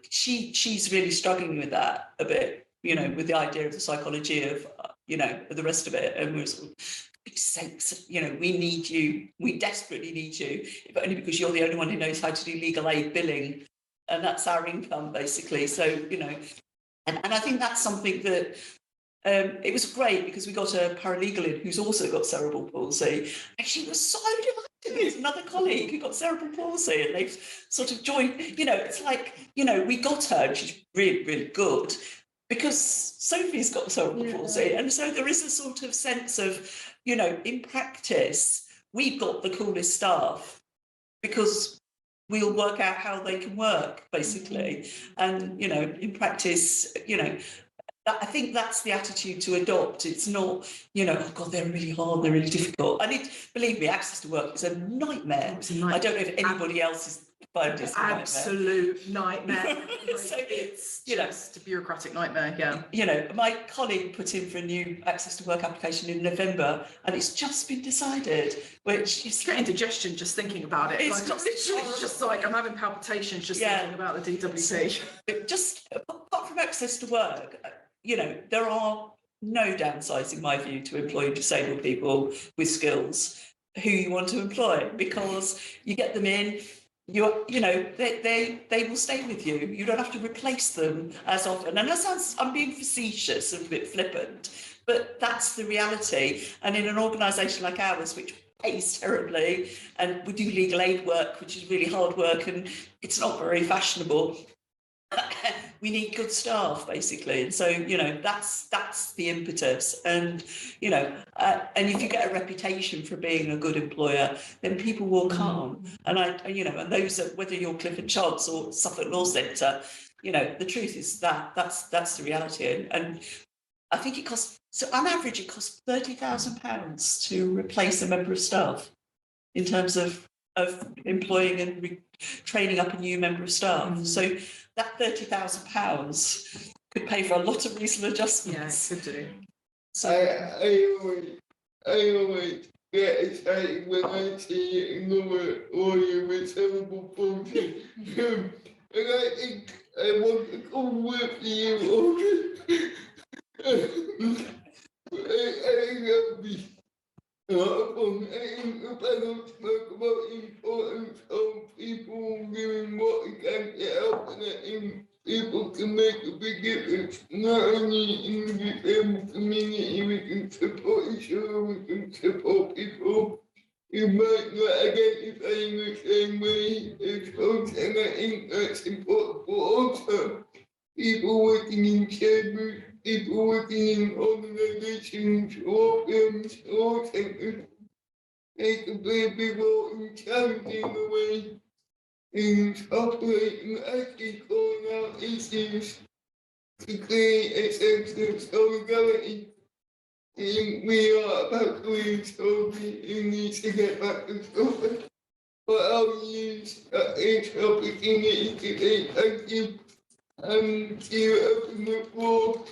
She's really struggling with that a bit, with the idea of the psychology of, the rest of it. And we're sort of, sakes, we need you, we desperately need you, if only because you're the only one who knows how to do legal aid billing, and that's our income basically. So, and I think that's something that it was great because we got a paralegal in who's also got cerebral palsy, and she was so delighted. There's another colleague who got cerebral palsy, and they've sort of joined. It's like, we got her, and she's really, really good because Sophie's got cerebral palsy, and so there is a sort of sense of, in practice, we've got the coolest staff because we'll work out how they can work, basically. And, in practice, I think that's the attitude to adopt. It's not, oh God, they're really hard, they're really difficult. Believe me, access to work is a nightmare. I don't know if anybody else is finding this a nightmare. Absolute nightmare. So, it's just a bureaucratic nightmare, my colleague put in for a new access to work application in November, and it's just been decided, which is getting indigestion just thinking about it. It's just like I'm having palpitations just thinking about the DWP. Just apart from access to work, there are no downsides, in my view, to employing disabled people with skills who you want to employ, because you get them in, they will stay with you. You don't have to replace them as often. And that sounds, I'm being facetious and a bit flippant, but that's the reality. And in an organisation like ours, which pays terribly, and we do legal aid work, which is really hard work, and it's not very fashionable, we need good staff, basically. And so, that's the impetus. And, and if you get a reputation for being a good employer, then people will come. And and those are, whether you're Clifford Chance or Suffolk Law Centre, the truth is that's the reality. And I think it costs, so on average, it costs £30,000 to replace a member of staff in terms of employing and training up a new member of staff. So that £30,000 could pay for a lot of reasonable adjustments. Yeah, it could do. So I always get excited when I see another lawyer with cerebral palsy. And I think I want to come with you. I love you. I think the panel spoke about the importance of people doing what they can to help, and I think people can make a big difference, not only in the disabled community. We can support each other, we can support people who might not identify in the same way as us, and I think that's important. But also, people working in chambers, people working in organisations, law firms, law centres, they can play a big role in challenging the way things operate and actually calling out issues to create a sense of solidarity. I think we are about to lose Sophie who needs to get back to school. But I'll use each opportunity to say thank you and to open the floor.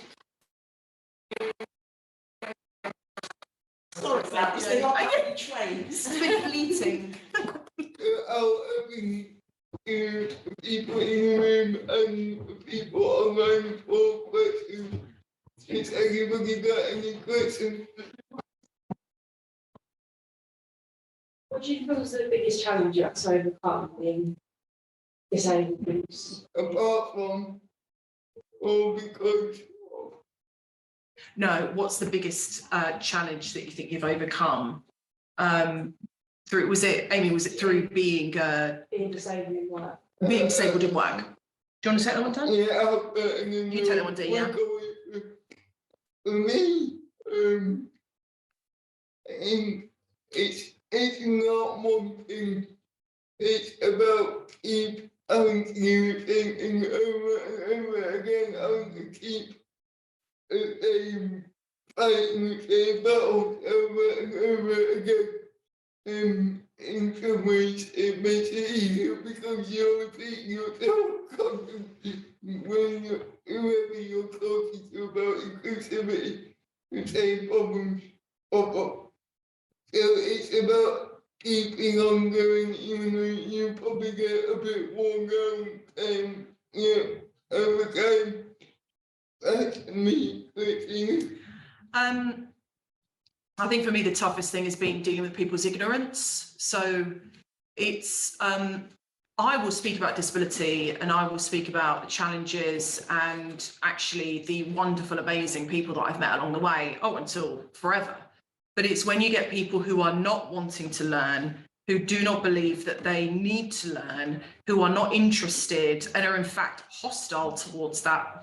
sorry about this. They are getting trains. It's been fleeting. I'll open to people in the room and people online for questions. Has anybody got any questions? What do you feel is the biggest challenge you have to overcome being disabled? Apart from, or because of? No, what's the biggest challenge that you think you've overcome? Through, was it through being Disabled in work? Being disabled in work? Do you want to take that one, Dan? Yeah, and then You take that one, Dan, yeah. For me, and it's not one thing. It's about keep you thinking over and over again, having to keep the same fighting the same battles over and over again. In some ways, it makes it easier because you're repeating yourself constantly when whoever you're talking to about inclusivity. the same problems pop up. So it's about keeping on going, even though you probably get a bit worn down, yeah, over time. That's me, Christina. I think for me, the toughest thing has been dealing with people's ignorance. So it's, I will speak about disability and I will speak about the challenges and actually the wonderful, amazing people that I've met along the way, until forever. But it's when you get people who are not wanting to learn, who do not believe that they need to learn, who are not interested and are in fact hostile towards that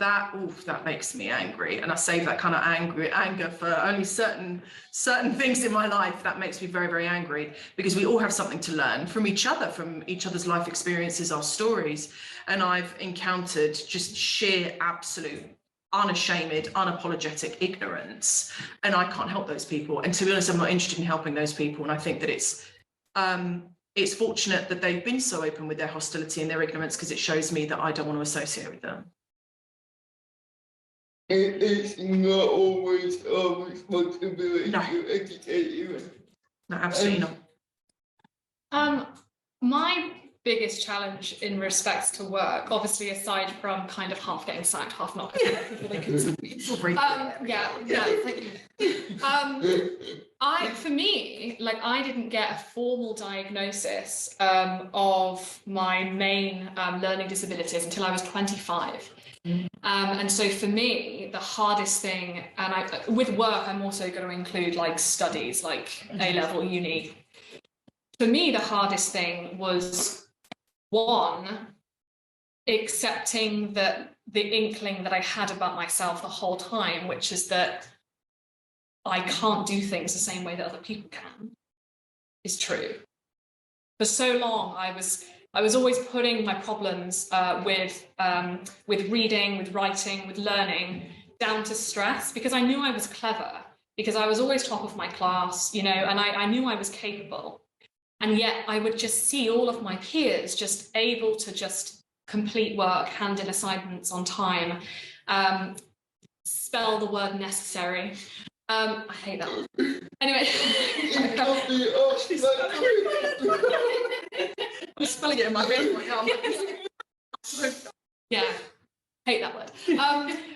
makes me angry. And I save that kind of anger for only certain things in my life. That makes me very, very angry, because we all have something to learn from each other, from each other's life experiences, our stories. And I've encountered just sheer, absolute, unashamed, unapologetic ignorance, and I can't help those people. And to be honest, I'm not interested in helping those people. And I think that it's fortunate that they've been so open with their hostility and their ignorance, because it shows me that I don't want to associate with them. It's not always our responsibility to educate you. No, absolutely not. My biggest challenge in respects to work, obviously aside from kind of half getting sacked, half not getting thank you. For me, like, I didn't get a formal diagnosis of my main learning disabilities until I was 25. And so for me, the hardest thing, and with work, I'm also going to include like studies, like A-level, uni. For me, the hardest thing was, one, accepting that the inkling that I had about myself the whole time, which is that I can't do things the same way that other people can, is true. For so long, I was always putting my problems with reading, with writing, with learning down to stress, because I knew I was clever, because I was always top of my class, you know, and I knew I was capable. And yet I would just see all of my peers just able to just complete work, hand in assignments on time, spell the word necessary. I hate that one. Anyway. I'm spelling it in my head right now. Yeah, hate that word.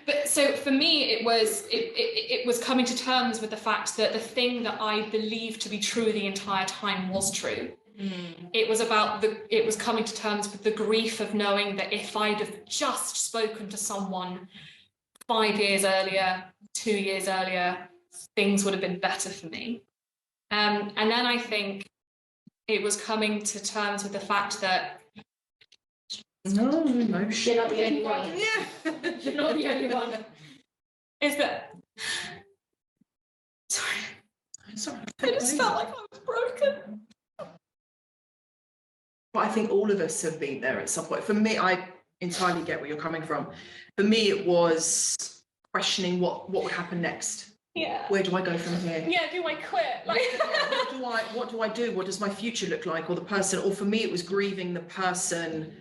But so for me, it was coming to terms with the fact that the thing that I believed to be true the entire time was true. It was coming to terms with the grief of knowing that if I'd have just spoken to someone 5 years earlier, 2 years earlier, things would have been better for me. And then I think it was coming to terms with the fact that No, You're not the only one. Yeah. you're not the only one. Is that? Sorry, I just felt like I was broken. But I think all of us have been there at some point. For me, I entirely get where you're coming from. For me, it was questioning what would happen next. Yeah. Where do I go from here? Yeah, do I quit? Like, what do I do? What does my future look like? Or the person, or for me, it was grieving the person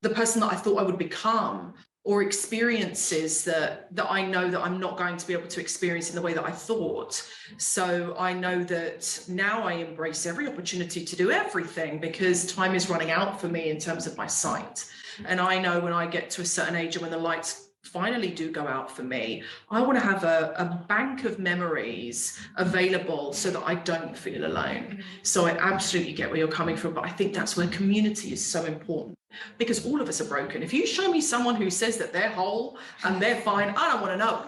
that I thought I would become, or experiences that I know that I'm not going to be able to experience in the way that I thought. So I know that now I embrace every opportunity to do everything, because time is running out for me in terms of my sight. And I know when I get to a certain age and when the lights finally do go out for me, I want to have a bank of memories available so that I don't feel alone. So I absolutely get where you're coming from, but I think that's where community is so important, because all of us are broken. If you show me someone who says that they're whole and they're fine, I don't want to know,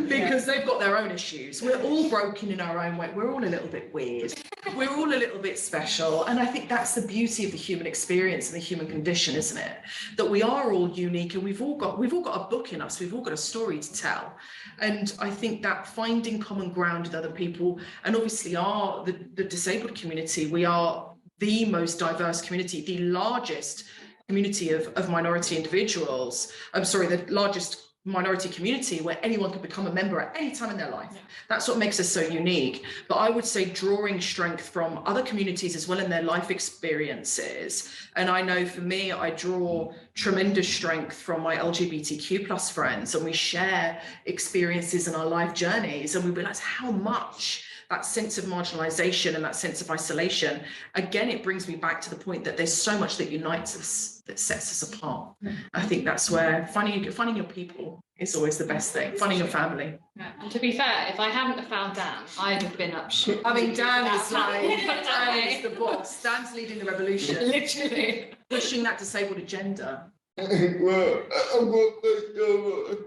because they've got their own issues. We're all broken in our own way. We're all a little bit weird. We're all a little bit special. And I think that's the beauty of the human experience and the human condition, isn't it? That we are all unique, and we've all got a book in us. We've all got a story to tell. And I think that finding common ground with other people, and obviously the disabled community, we are the most diverse community, the largest community of minority individuals. The largest minority community where anyone can become a member at any time in their life. Yeah. That's what makes us so unique. But I would say drawing strength from other communities as well in their life experiences. And I know for me, I draw tremendous strength from my LGBTQ plus friends, and we share experiences in our life journeys, and we realize how much that sense of marginalization and that sense of isolation, again, it brings me back to the point that there's so much that unites us, that sets us apart. I think that's where finding your people is always the best thing, finding your family. Yeah. And to be fair, if I hadn't have found Dan, I'd have been up shit. I mean, Dan is like, Yeah. Dan is the boss. Dan's leading the revolution. Literally. Pushing that disabled agenda. Well, I'm going to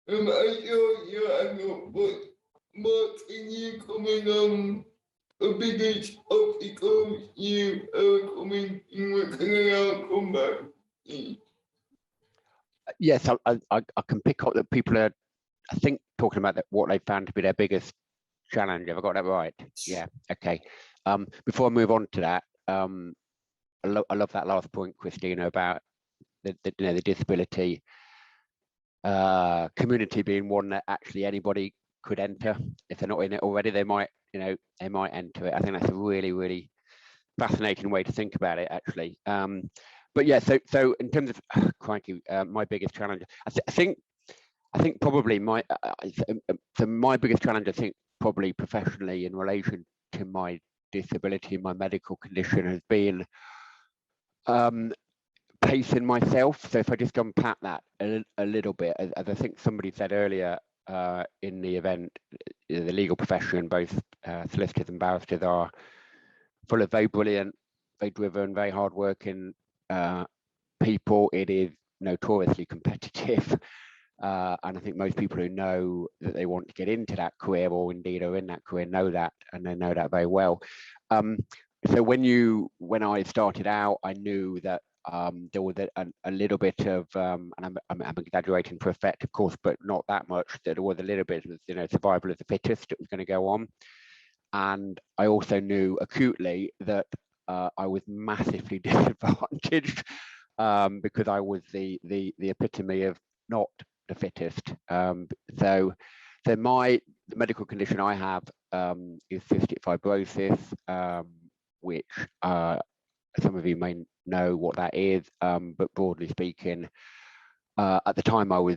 I know you know, but Martin, you coming a biggest obstacle you are coming in with an come back. Yes, I can pick up that people are, I think, talking about that, what they found to be their biggest challenge. Have I got that right? Yeah. Okay. Before I move on to that, I love that last point, Christina, about the disability community being one that actually anybody could enter. If they're not in it already, they might enter it. I think that's a really, really fascinating way to think about it, actually. But yeah, so in terms of crikey, my biggest challenge, I think probably my biggest challenge, I think probably professionally in relation to my disability, my medical condition, has been pacing myself. So if I just unpack that a little bit, as I think somebody said earlier in the event, the legal profession, both solicitors and barristers, are full of very brilliant, very driven, very hardworking people. It is notoriously competitive. And I think most people who know that they want to get into that career, or indeed are in that career, know that, and they know that very well. So when I started out, I knew that there was a little bit of, and I'm exaggerating for effect, of course, but not that much, that there was a little bit of, survival of the fittest that was going to go on. And I also knew acutely that I was massively disadvantaged because I was the epitome of not the fittest. So the medical condition I have is cystic fibrosis, which some of you may know what that is, but broadly speaking, at the time I was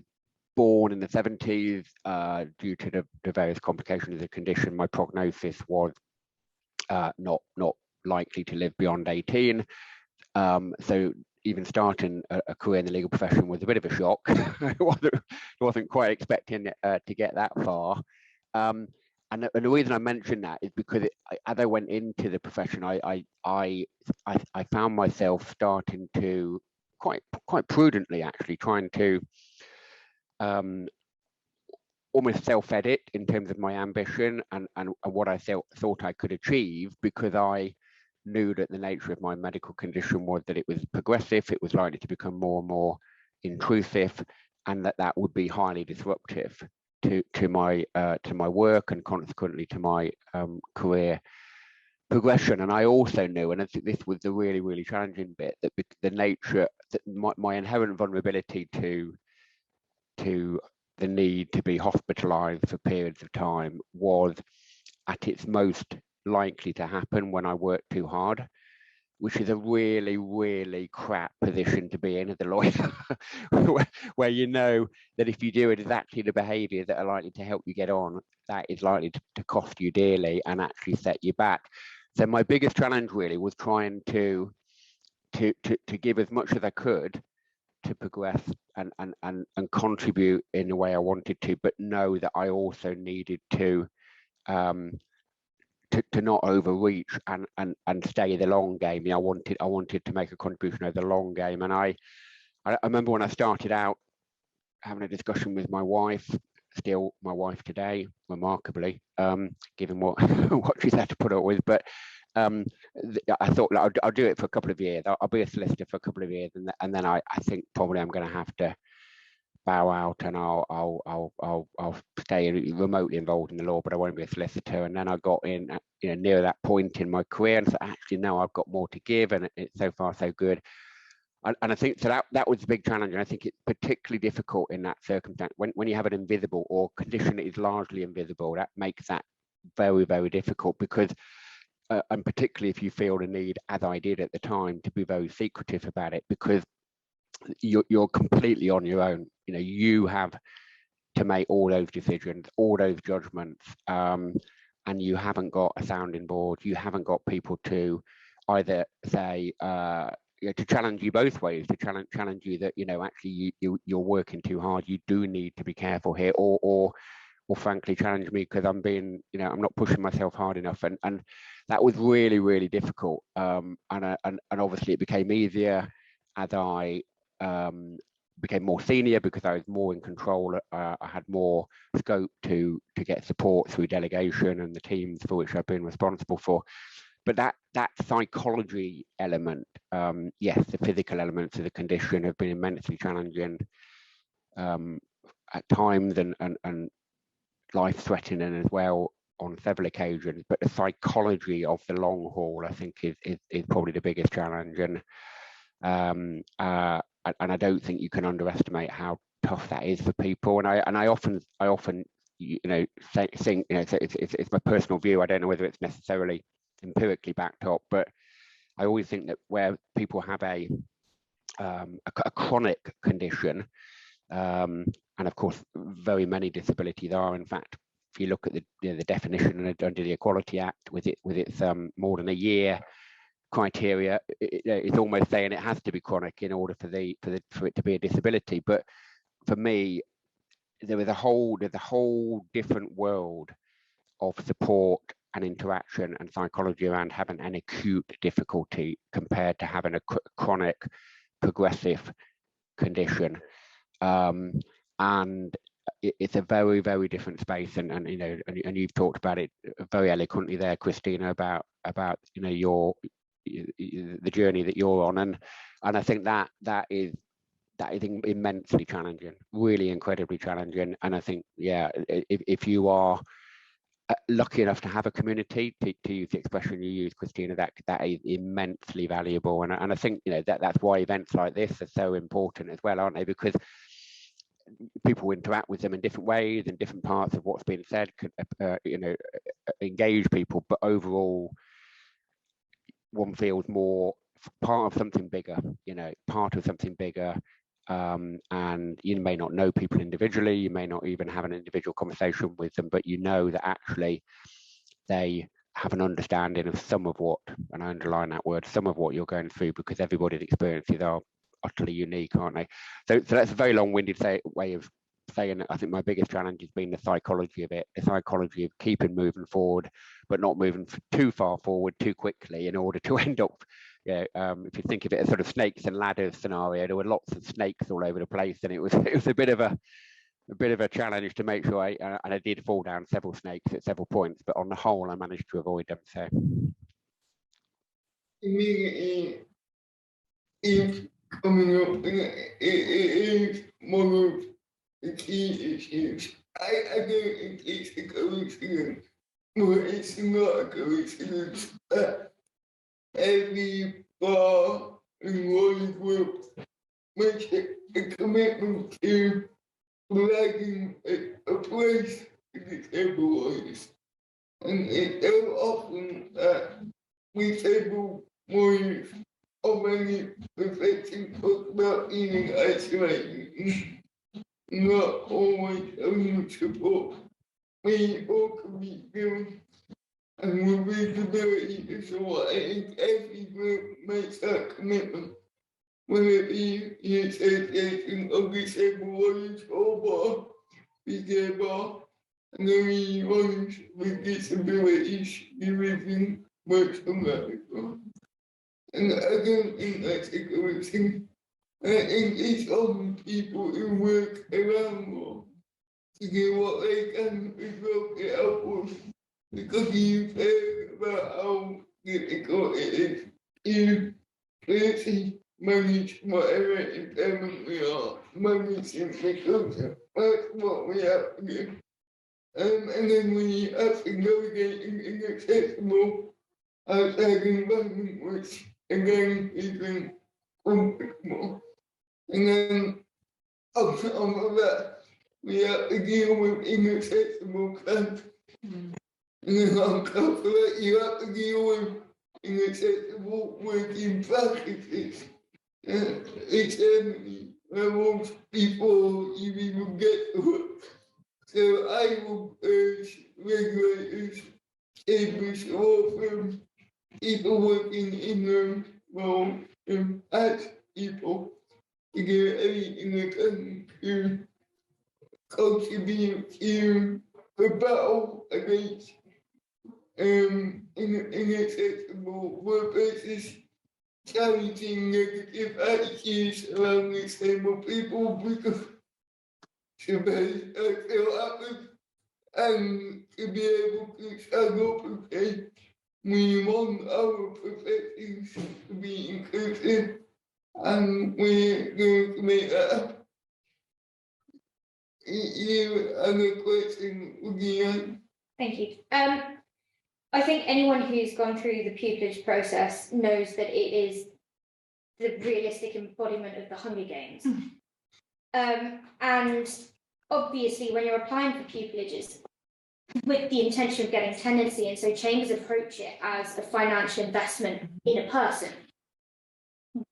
born in the 70s, due to the various complications of the condition, my prognosis was not likely to live beyond 18. So even starting a career in the legal profession was a bit of a shock. I wasn't quite expecting to get that far. And the reason I mention that is because as I went into the profession, I found myself starting to quite prudently, actually, trying to almost self-edit in terms of my ambition and what I thought I could achieve, because I knew that the nature of my medical condition was that it was progressive, it was likely to become more and more intrusive, and that would be highly disruptive to my work and consequently to my career progression. And I also knew, and I think this was the really, really challenging bit, that the nature, that my inherent vulnerability to the need to be hospitalized for periods of time was at its most likely to happen when I work too hard, which is a really, really crap position to be in as a lawyer, where you know that if you do exactly the behaviours that are likely to help you get on, that is likely to cost you dearly and actually set you back. So my biggest challenge really was trying to give as much as I could to progress and contribute in the way I wanted to, but know that I also needed to not overreach and stay the long game. I wanted to make a contribution over the long game. And I remember when I started out having a discussion with my wife, still my wife today, remarkably, given what she's had to put up with, but I thought I'll do it for a couple of years. I'll be a solicitor for a couple of years, and then I think probably I'm going to have to bow out, and I'll stay remotely involved in the law, but I won't be a solicitor. And then I got in, near that point in my career, and so actually now I've got more to give, and it's so far so good. And I think so that was a big challenge, and I think it's particularly difficult in that circumstance when you have an invisible or condition that is largely invisible. That makes that very, very difficult because, and particularly if you feel the need, as I did at the time, to be very secretive about it, because you're completely on your own. You know, you have to make all those decisions, all those judgments, and you haven't got a sounding board. You haven't got people to either say, to challenge you both ways, to challenge you that, you know, actually you're working too hard. You do need to be careful here, or frankly challenge me because I'm being, you know, I'm not pushing myself hard enough, and that was really, really difficult. And obviously it became easier as I became more senior because I was more in control. I had more scope to get support through delegation and the teams for which I've been responsible for. But that psychology element, yes, the physical elements of the condition have been immensely challenging at times and life-threatening as well on several occasions. But the psychology of the long haul, I think, is probably the biggest challenge. And I don't think you can underestimate how tough that is for people. And I often you know think, you know, it's my personal view. I don't know whether it's necessarily empirically backed up, but I always think that where people have a chronic condition, and of course very many disabilities are, in fact, if you look at the definition under the Equality Act with its more than a year criteria, it's almost saying it has to be chronic in order for it to be a disability. But for me, there's a whole different world of support and interaction and psychology around having an acute difficulty compared to having a chronic progressive condition, and it's a very, very different space. And you know, and you've talked about it very eloquently there, Christina, about you know the journey that you're on, and I think that is immensely challenging, really incredibly challenging. And I think, yeah, if you are lucky enough to have a community, to use the expression you use, Christina, that is immensely valuable. And I think, you know, that's why events like this are so important as well, aren't they? Because people interact with them in different ways, in different parts of what's being said, you know, engage people, but overall one feels more part of something bigger, you know, part of something bigger. And you may not know people individually, you may not even have an individual conversation with them, but you know that actually they have an understanding of some of what, and I underline that word, some of what you're going through, because everybody's experiences are utterly unique, aren't they? So that's a very long-winded way of saying that I think my biggest challenge has been the psychology of it, the psychology of keeping moving forward, but not moving too far forward too quickly in order to end up, you know, if you think of it as sort of snakes and ladders scenario, there were lots of snakes all over the place, and it was a bit of a challenge to make sure and I did fall down several snakes at several points, but on the whole I managed to avoid them. So immediately is coming up, and it is one of the key issues. I don't think it's a coincidence, but it's not a coincidence that every bar and lawyer group makes a commitment to providing a place for disabled lawyers. And it's so often that disabled lawyers of many professions talk about being isolated, not always having support we all can be given. And with visibility is what I think every group makes that commitment, whether it be the Association of Disabled Lawyers or bar, BJ Bar, and the lawyers with disabilities division works on that as well. And I don't think that's a coincidence. I think it's often people who work around law to do what they can to help it outwards. Because you've heard about how difficult it is to basically manage whatever impairment we are managing, because that's what we have to do. And then we have to navigate in inaccessible outside environment, which again isn't uncomfortable. And then on top of that, we have to deal with inaccessible clubs. And then on top of that, you have to deal with inaccessible working practices. It's levels before you even get to work. So I will urge regulators, chambers, law firms, people working in the role as people to do everything they can to contribute to the battle against inaccessible workplaces, challenging negative attitudes around disabled people because somebody still happens, and to be able to stand up and say we want our professions to be inclusive and we're going to make that happen. You have a question, would you like? Thank you. I think anyone who's gone through the pupillage process knows that it is the realistic embodiment of the Hunger Games. And obviously, when you're applying for pupillages with the intention of getting tenancy, and so chambers approach it as a financial investment in a person.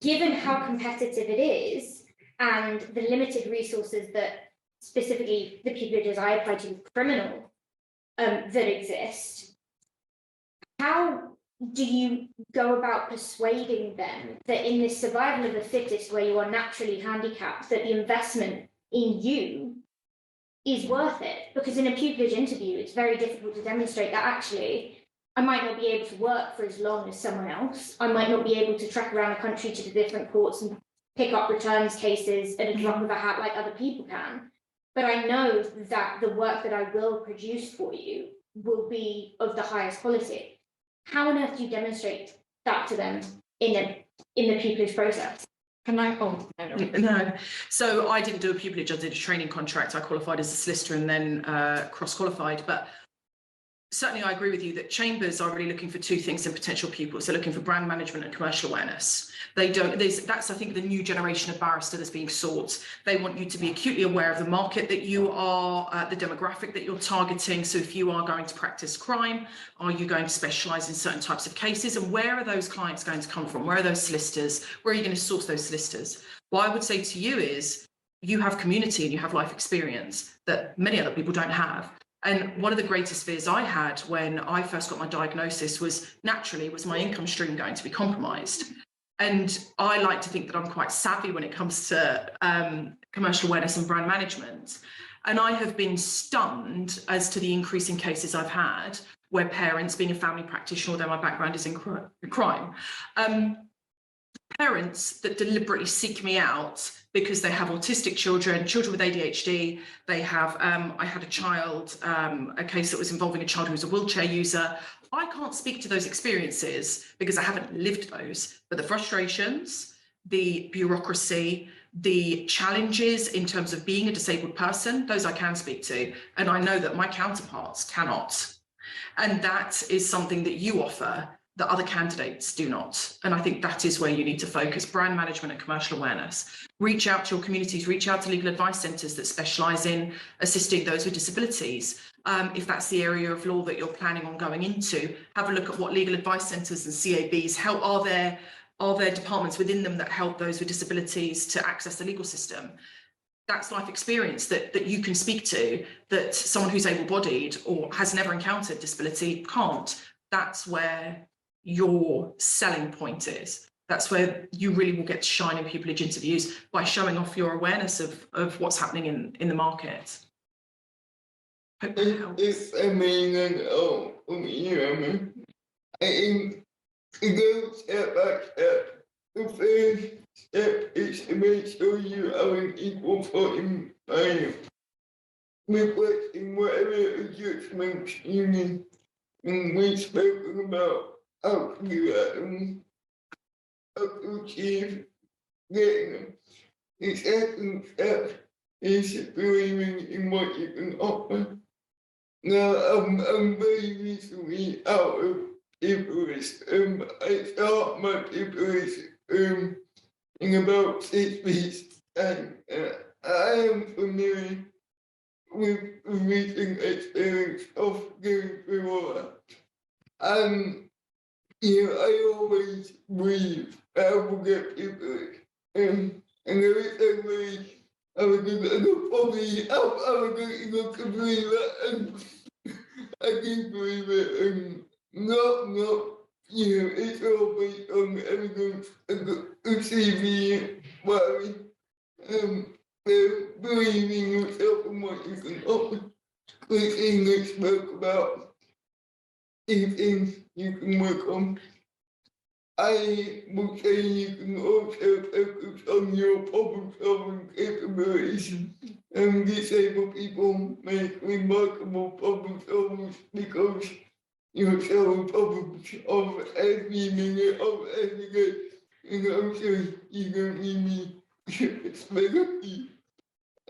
Given how competitive it is and the limited resources that specifically the pupillages I applied to with criminal that exist, how do you go about persuading them that in this survival of the fittest, where you are naturally handicapped, that the investment in you is worth it? Because in a pupillage interview, it's very difficult to demonstrate that actually I might not be able to work for as long as someone else. I might not be able to trek around the country to the different courts and pick up returns cases at a drop of a hat like other people can. But I know that the work that I will produce for you will be of the highest quality. How on earth do you demonstrate that to them in the pupillage process? Can I? Oh, no. No. So I didn't do a pupillage, I did a training contract. I qualified as a solicitor and then cross-qualified. But certainly I agree with you that chambers are really looking for two things in potential pupils. They're looking for brand management and commercial awareness. That's, I think, the new generation of barrister that's being sought. They want you to be acutely aware of the market that you are, the demographic that you're targeting. So if you are going to practice crime, are you going to specialise in certain types of cases? And where are those clients going to come from? Where are those solicitors? Where are you going to source those solicitors? What I would say to you is you have community and you have life experience that many other people don't have. And one of the greatest fears I had when I first got my diagnosis was my income stream going to be compromised? And I like to think that I'm quite savvy when it comes to commercial awareness and brand management. And I have been stunned as to the increase in cases I've had where parents, being a family practitioner, although my background is in crime, parents that deliberately seek me out because they have autistic children with ADHD. They have, I had a case that was involving a child who was a wheelchair user. I can't speak to those experiences because I haven't lived those, but the frustrations, the bureaucracy, the challenges in terms of being a disabled person, those I can speak to. And I know that my counterparts cannot. And that is something that you offer that other candidates do not. And I think that is where you need to focus: brand management and commercial awareness. Reach out to your communities, reach out to legal advice centres that specialise in assisting those with disabilities. If that's the area of law that you're planning on going into, have a look at what legal advice centres and CABs help. Are there departments within them that help those with disabilities to access the legal system? That's life experience that you can speak to, that someone who's able-bodied or has never encountered disability can't. That's where your selling point is. That's where you really will get to shine in pupillage interviews, by showing off your awareness of what's happening in the market. Hope that helps. It's amazing. I think to go step by step, the first step is to make sure you have an equal footing by reflecting whatever adjustments you need. And we've spoken about how to achieve getting them. The second step is believing in what you can offer. Now, I'm very recently out of pupillage. I start my pupillage in about 6 weeks, and I am familiar with recent experience of going through all that. I always believe I will get people, and there is a way I was probably not to believe that, and I do believe it, and not, it's all based on evidence, CV worry, believing yourself and what you can offer, which English spoke about, things you can work on. I would say you can also focus on your problem-solving capabilities. Disabled people make remarkable problem solvers because you're solving problems of every minute of every day. And also, you don't need me to explain you.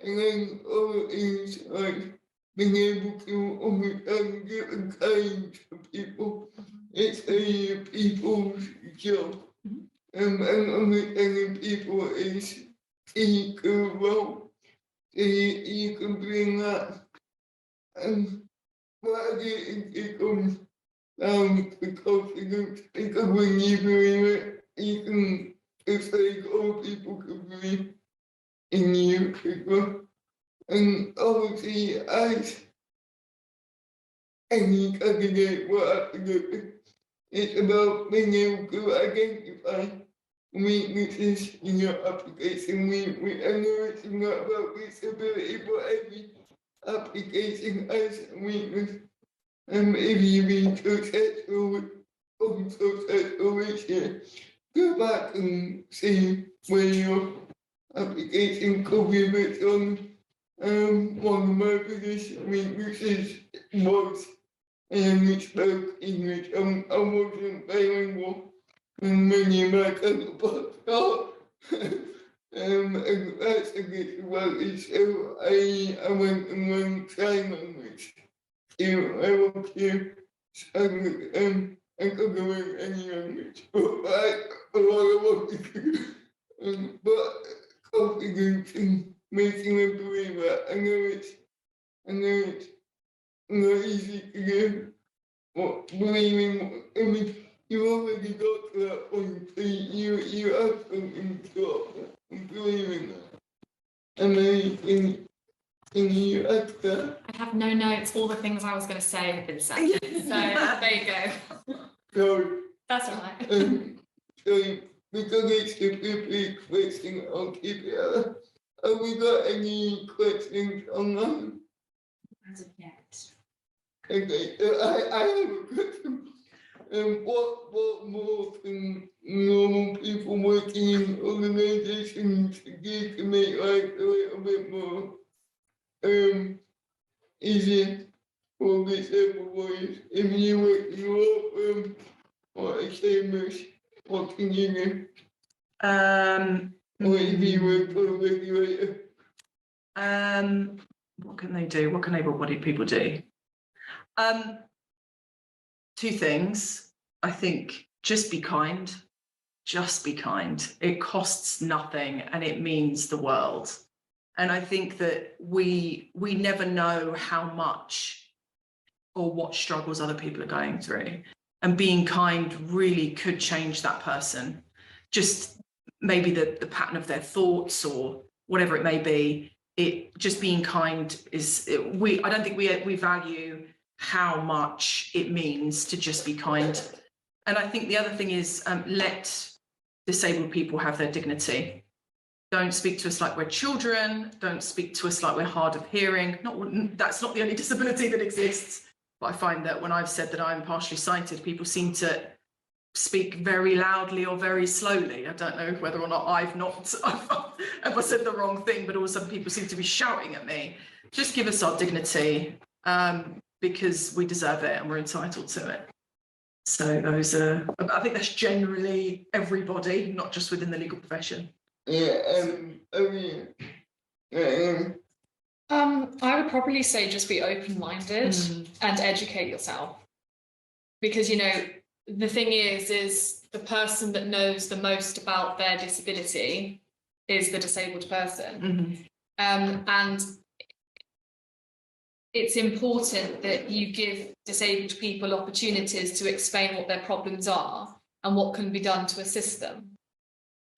And then other things like being able to understand different kinds of people. It's a people's job. And understanding people is key to the role. You can bring that. But it comes down to confidence, because when you believe it, you can, it's like all people can believe in you as well. And obviously, as any candidate will have to do, it's about being able to identify weaknesses in your application. I know it's not about disability, but every application has a weakness. If you've been successful, unsuccessful this year, go back and see where your application could be a bit on. One of my biggest weaknesses was spoke English. I wasn't bilingual, and many of my counterparts are. And that's a good one. So I went and learned sign language. I want to I could learn any language, but confidence in making a believer. I know it's not easy to do. What believing, I mean, you already got to that point, so you have something to stop and believing that. And then can you add that? I have no notes. All the things I was going to say have been said. So there you go. So, That's all right. so because it's the public question, I'll keep it out. Have we got any questions online? As of yet. Okay, I have a question. What more can normal people working in organizations do to make life a little bit more easier for disabled lawyers? If you work in your law firm or a chambers, what can you do? Or if you work for a regulator? What can they do? What can able-bodied people do? Two things. I think just be kind. Just be kind. It costs nothing and it means the world. And I think that we never know how much or what struggles other people are going through. And being kind really could change that person. Just maybe the pattern of their thoughts or whatever it may be. It just being kind is, I don't think we value how much it means to just be kind. And I think the other thing is let disabled people have their dignity. Don't speak to us like we're children. Don't speak to us like we're hard of hearing. That's not the only disability that exists. But I find that when I've said that I'm partially sighted, people seem to speak very loudly or very slowly. I don't know whether or not I've ever said the wrong thing, but also people seem to be shouting at me. Just give us our dignity because we deserve it and we're entitled to it. So those are, I think that's generally everybody, not just within the legal profession. I would probably say just be open-minded and educate yourself. Because, the thing is the person that knows the most about their disability is the disabled person. And it's important that you give disabled people opportunities to explain what their problems are and what can be done to assist them.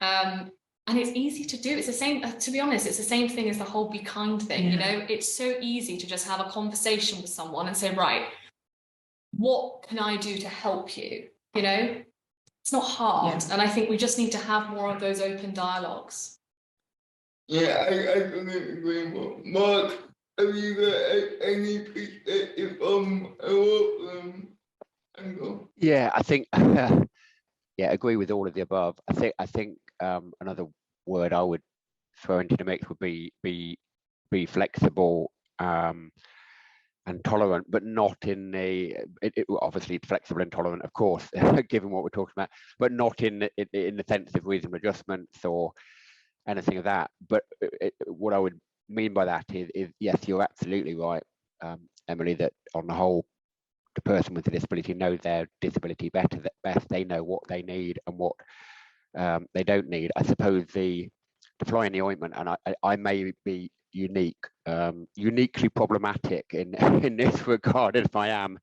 And it's easy to do. It's the same, to be honest, it's the same thing as the whole be kind thing. You know, it's so easy to just have a conversation with someone and say, right, what can I do to help you? You know, it's not hard. And I think we just need to have more of those open dialogues. Yeah, I couldn't agree more. Mark, have you got any perspective on angle? Yeah, I think yeah, agree with all of the above. I think another word I would throw into the mix would be flexible and tolerant, but not in the obviously flexible and tolerant, of course, given what we're talking about, but not in the sense of reasonable adjustments or anything of that. But what I would mean by that is yes, you're absolutely right, Emily, that on the whole, the person with the disability knows their disability best. They know what they need and what they don't need. I suppose the fly in the ointment, and I may be uniquely problematic in this regard as I am.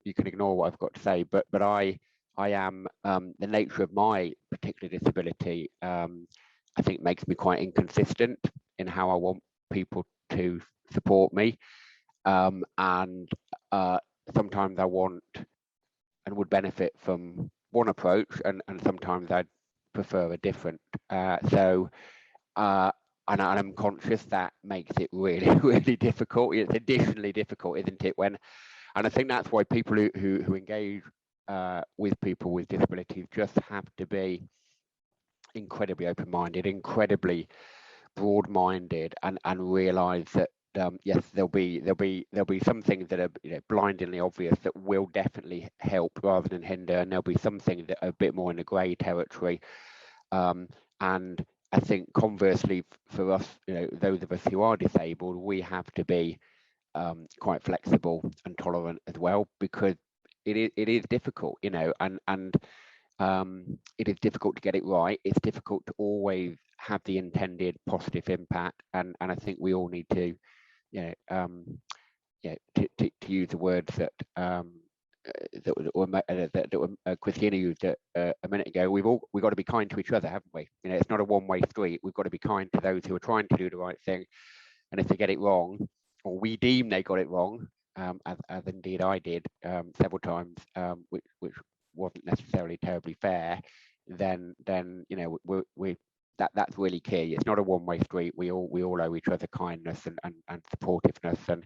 You can ignore what I've got to say, but I am the nature of my particular disability. I think makes me quite inconsistent in how I want people to support me, and sometimes I want and would benefit from one approach, and sometimes I'd prefer a different. And I'm conscious that makes it really, really difficult. It's additionally difficult, isn't it? And I think that's why people who engage with people with disabilities just have to be incredibly open-minded, incredibly broad-minded, and realise that yes, there'll be some things that are blindingly obvious that will definitely help rather than hinder, and there'll be some things that are a bit more in the grey territory. And I think conversely for us, those of us who are disabled, we have to be quite flexible and tolerant as well, because it is difficult, and it is difficult to get it right. It's difficult to always have the intended positive impact, and I think we all need to, to use the words that Christina used a minute ago. We've got to be kind to each other, haven't we? It's not a one-way street. We've got to be kind to those who are trying to do the right thing, and if they get it wrong, or we deem they got it wrong, as indeed I did several times, which wasn't necessarily terribly fair, then that's really key. It's not a one-way street. We all owe each other kindness and supportiveness, and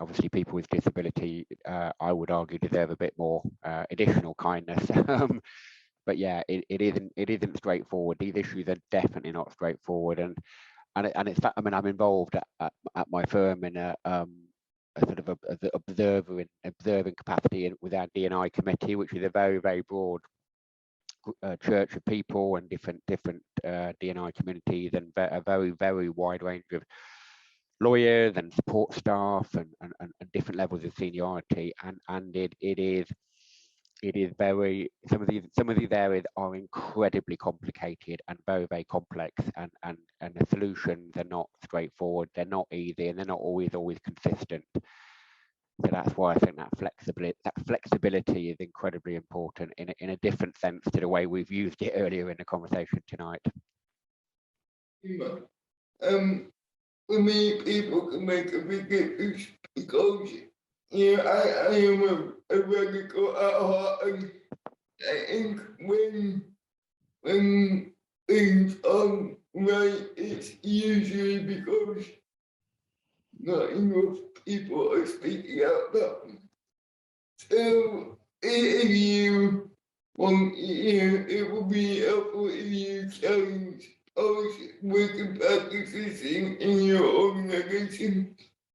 obviously people with disability, I would argue, deserve a bit more additional kindness. But yeah, it isn't straightforward. These issues are definitely not straightforward, and it's that, I'm involved at my firm in a sort of observing capacity with our D&I committee, which is a very, very broad church of people and different D&I communities, and a very, very wide range of lawyers and support staff and different levels of seniority, and it is very, some of these areas are incredibly complicated and very, very complex, and the solutions are not straightforward, they're not easy, and they're not always consistent. So that's why I think that flexibility is incredibly important in a different sense to the way we've used it earlier in the conversation tonight. For me, people can make a big difference because I am a radical at heart, and I think when things aren't right, it's usually because not enough people are speaking out loud. So if you want, it would be helpful if you challenge policy working practices in your organization.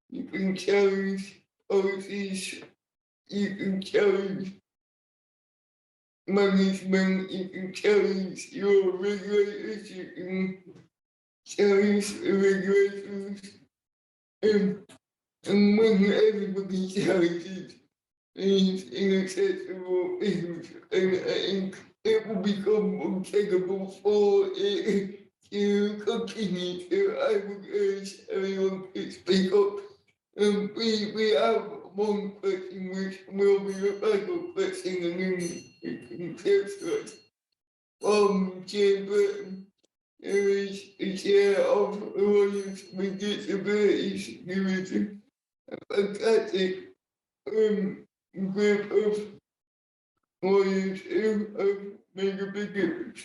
You can challenge policies, you can challenge management, you can challenge your regulators, you can challenge the regulations. And when everybody challenges, is inaccessible issues, and I think it will become untenable for it to continue. So I would urge everyone to speak up. We have one question which will be a final question, and then we can answer it. Chair Burton, who is the chair of Lawyers with Disabilities Division, a fantastic group of lawyers who have made a big difference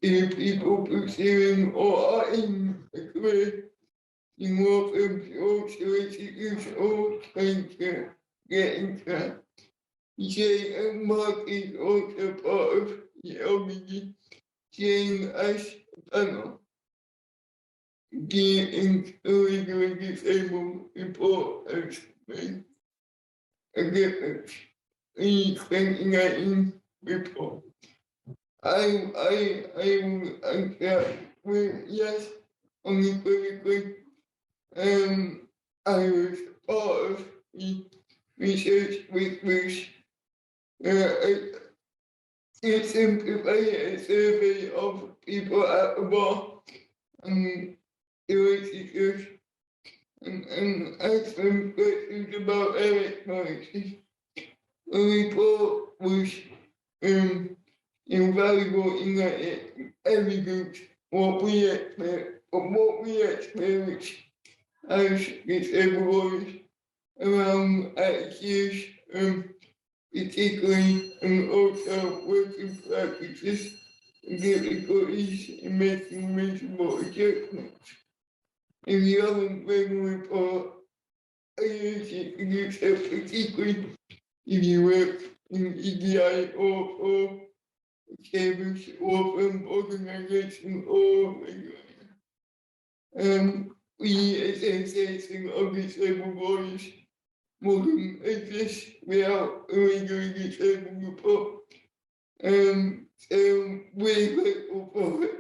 to people pursuing or are in a career in law firms or solicitors or trying to get into that. Jane and Mark is also part of the LBG. Jane as a panel. The illegally disabled report has made a difference in 2019 report. I will answer with yes, unequivocally. I was part of the research which to simplify a survey of people at the bar and solicitors and ask them questions about their experiences. The report was invaluable in that it evidenced what we experience as disabled lawyers around attitudes, particularly and also working practices and difficulties in making reasonable adjustments. In the other report, I urge you to do so particularly if you work in EDI or Chambers or from organization or regulation. We as a Association of Disabled Lawyers wouldn't exist without a legally disabled report. So we're grateful for it.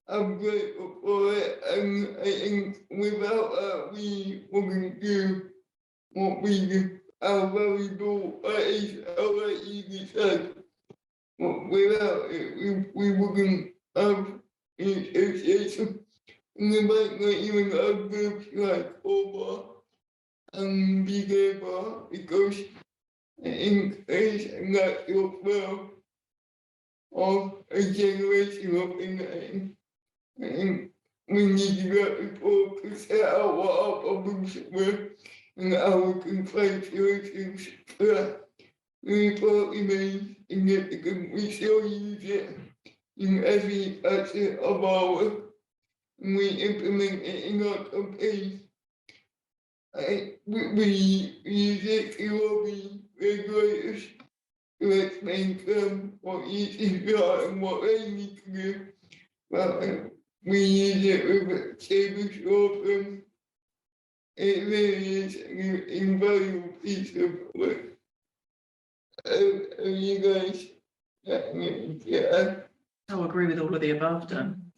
I'm grateful for it, and I think without that we wouldn't do what we do. How valuable that is, I'll let you decide. Without it, we wouldn't have an association. And they might not even have groups like OBA and behavior because in place and that your well of a generation of thinking. And we need to get people to set out what our problems were and how we can find solutions for that. The report remains significant. We still use it in every facet of our work, and we implement it in our campaigns. We use it to lobby regulators to explain to them what issues are and what they need to do. But we use it with Chambers law firm. It really is an invaluable piece of work. You guys, yeah. I'll agree with all of the above, Dan.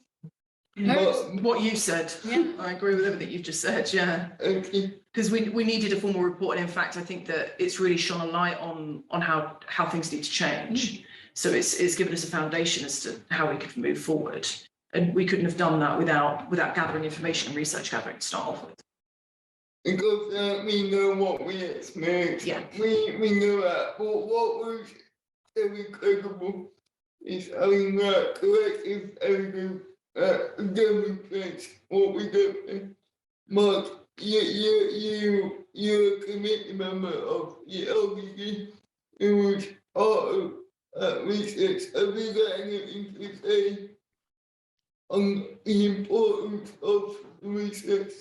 But, What you said, Yeah. I agree with everything you've just said, yeah. okay. Because we needed a formal report, and in fact, I think that it's really shone a light on how things need to change. So it's given us a foundation as to how we could move forward, and we couldn't have done that without gathering information and research gathering to start off with. Because we know what we experienced. Yeah. We know that. But what was so incredible is having that collective evidence that demonstrates what we do. Mark, you're a committee member of the LBG who was part of research. Have you got anything to say on the importance of research?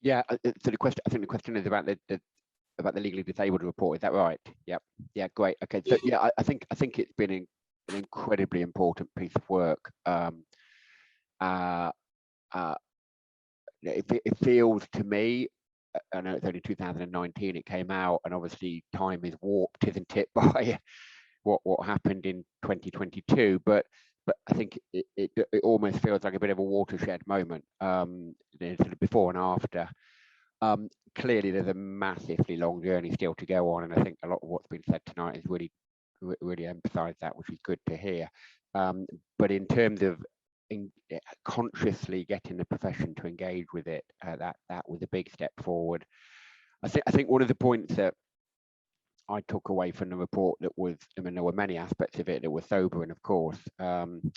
Yeah, so the question, I think the question is about the legally disabled report. Is that right? Yep. Yeah, great. Okay. So yeah, I think it's been an incredibly important piece of work. It feels to me, I know it's only 2019 it came out, and obviously time is warped, isn't it, by what happened in 2022. But I think it almost feels like a bit of a watershed moment, sort of before and after. Clearly, there's a massively long journey still to go on, and I think a lot of what's been said tonight is really emphasised that, which is good to hear. But in terms of consciously getting the profession to engage with it, that was a big step forward. I think one of the points that I took away from the report that was, I mean, there were many aspects of it that were sobering, of course, and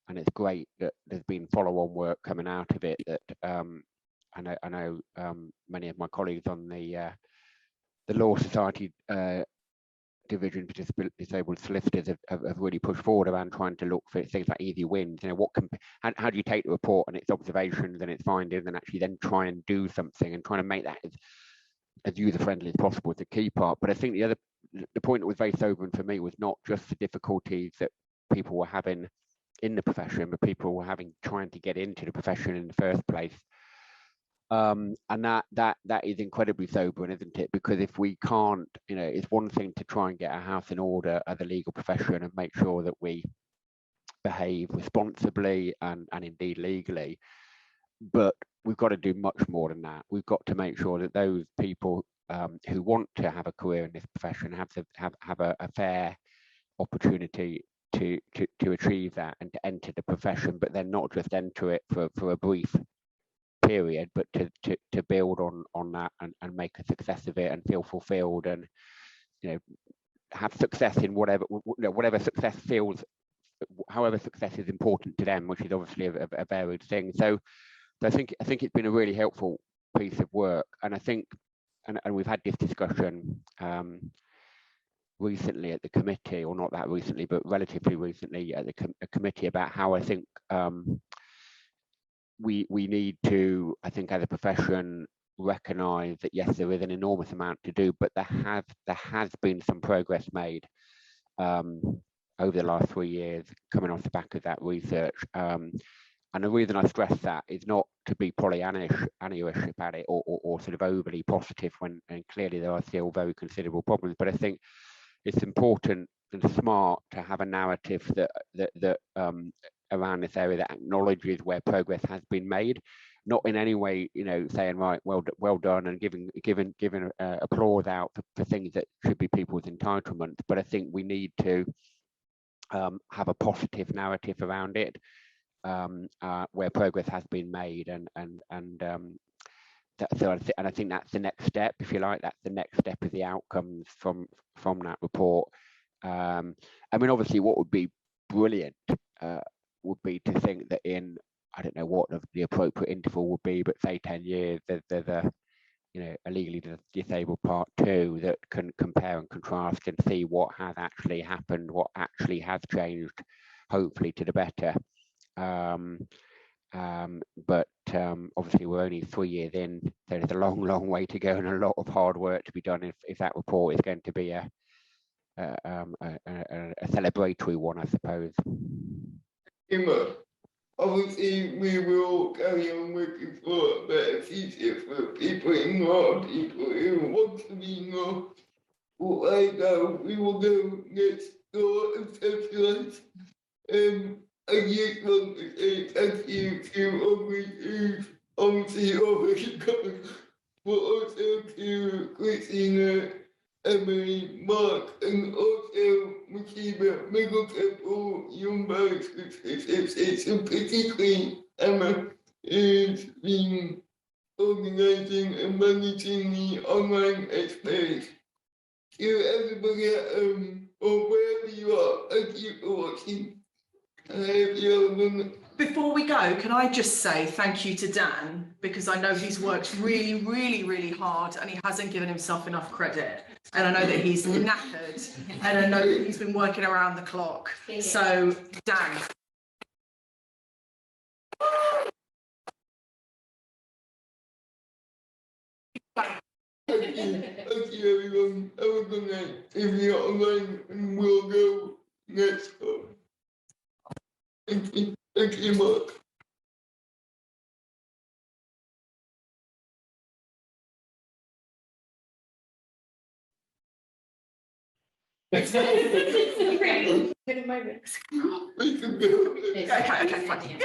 it's great that there's been follow-on work coming out of it. That I know many of my colleagues on the Law Society division for disabled solicitors have really pushed forward around trying to look for things like easy wins. You know, what can, how do you take the report and its observations and its findings and actually then try and do something and trying to make that as user-friendly as possible is the key part. But I think the point that was very sobering for me was not just the difficulties that people were having in the profession, but people were having trying to get into the profession in the first place. And that is incredibly sobering, isn't it? Because if we can't, you know, it's one thing to try and get our house in order as a legal profession and make sure that we behave responsibly and indeed legally, but we've got to do much more than that. We've got to make sure that those people who want to have a career in this profession have a fair opportunity to achieve that and to enter the profession, but then not just enter it for a brief period, but to build on that and make a success of it and feel fulfilled and, you know, have success in whatever success feels, however success is important to them, which is obviously a varied thing. So I think it's been a really helpful piece of work, and I think and we've had this discussion recently at the committee, or not that recently, but relatively recently at the committee, about how I think we need to, I think, as a profession, recognise that yes, there is an enormous amount to do, but there has been some progress made over the last 3 years, coming off the back of that research. And the reason I stress that is not to be Pollyannish about it or sort of overly positive when, and clearly there are still very considerable problems, but I think it's important and smart to have a narrative that around this area that acknowledges where progress has been made, not in any way, you know, saying right, well done, and giving applause out for things that should be people's entitlements. But I think we need to have a positive narrative around it, where progress has been made, and I think that's the next step, if you like. That's the next step of the outcomes from that report. I mean, obviously, what would be brilliant would be to think that in, I don't know what the appropriate interval would be, but say 10 years, there's a, you know, a legally disabled part 2 that can compare and contrast and see what has actually happened, what actually has changed, hopefully to the better. But obviously we're only 3 years in, so there's a long way to go and a lot of hard work to be done if that report is going to be a celebratory one, I suppose. Obviously, we will carry on working for a better future for people in law, people who want to be in law. Right now, we will go next door and socialise. I just want to say thank you to everyone who's obviously already covered, but also to Christina, Emily, Mark, and also Makiba, Middleton, all young barristers, and particularly Emma, who's been organising and managing the online experience. To everybody at home, or wherever you are, thank you for watching. Before we go, can I just say thank you to Dan, because I know he's worked really hard and he hasn't given himself enough credit. And I know that he's knackered and I know that he's been working around the clock. So, Dan. Thank you everyone. Have a good night. If you're online, we'll go next time. Thank you, Mark. In a moment. We can go. Okay, fine.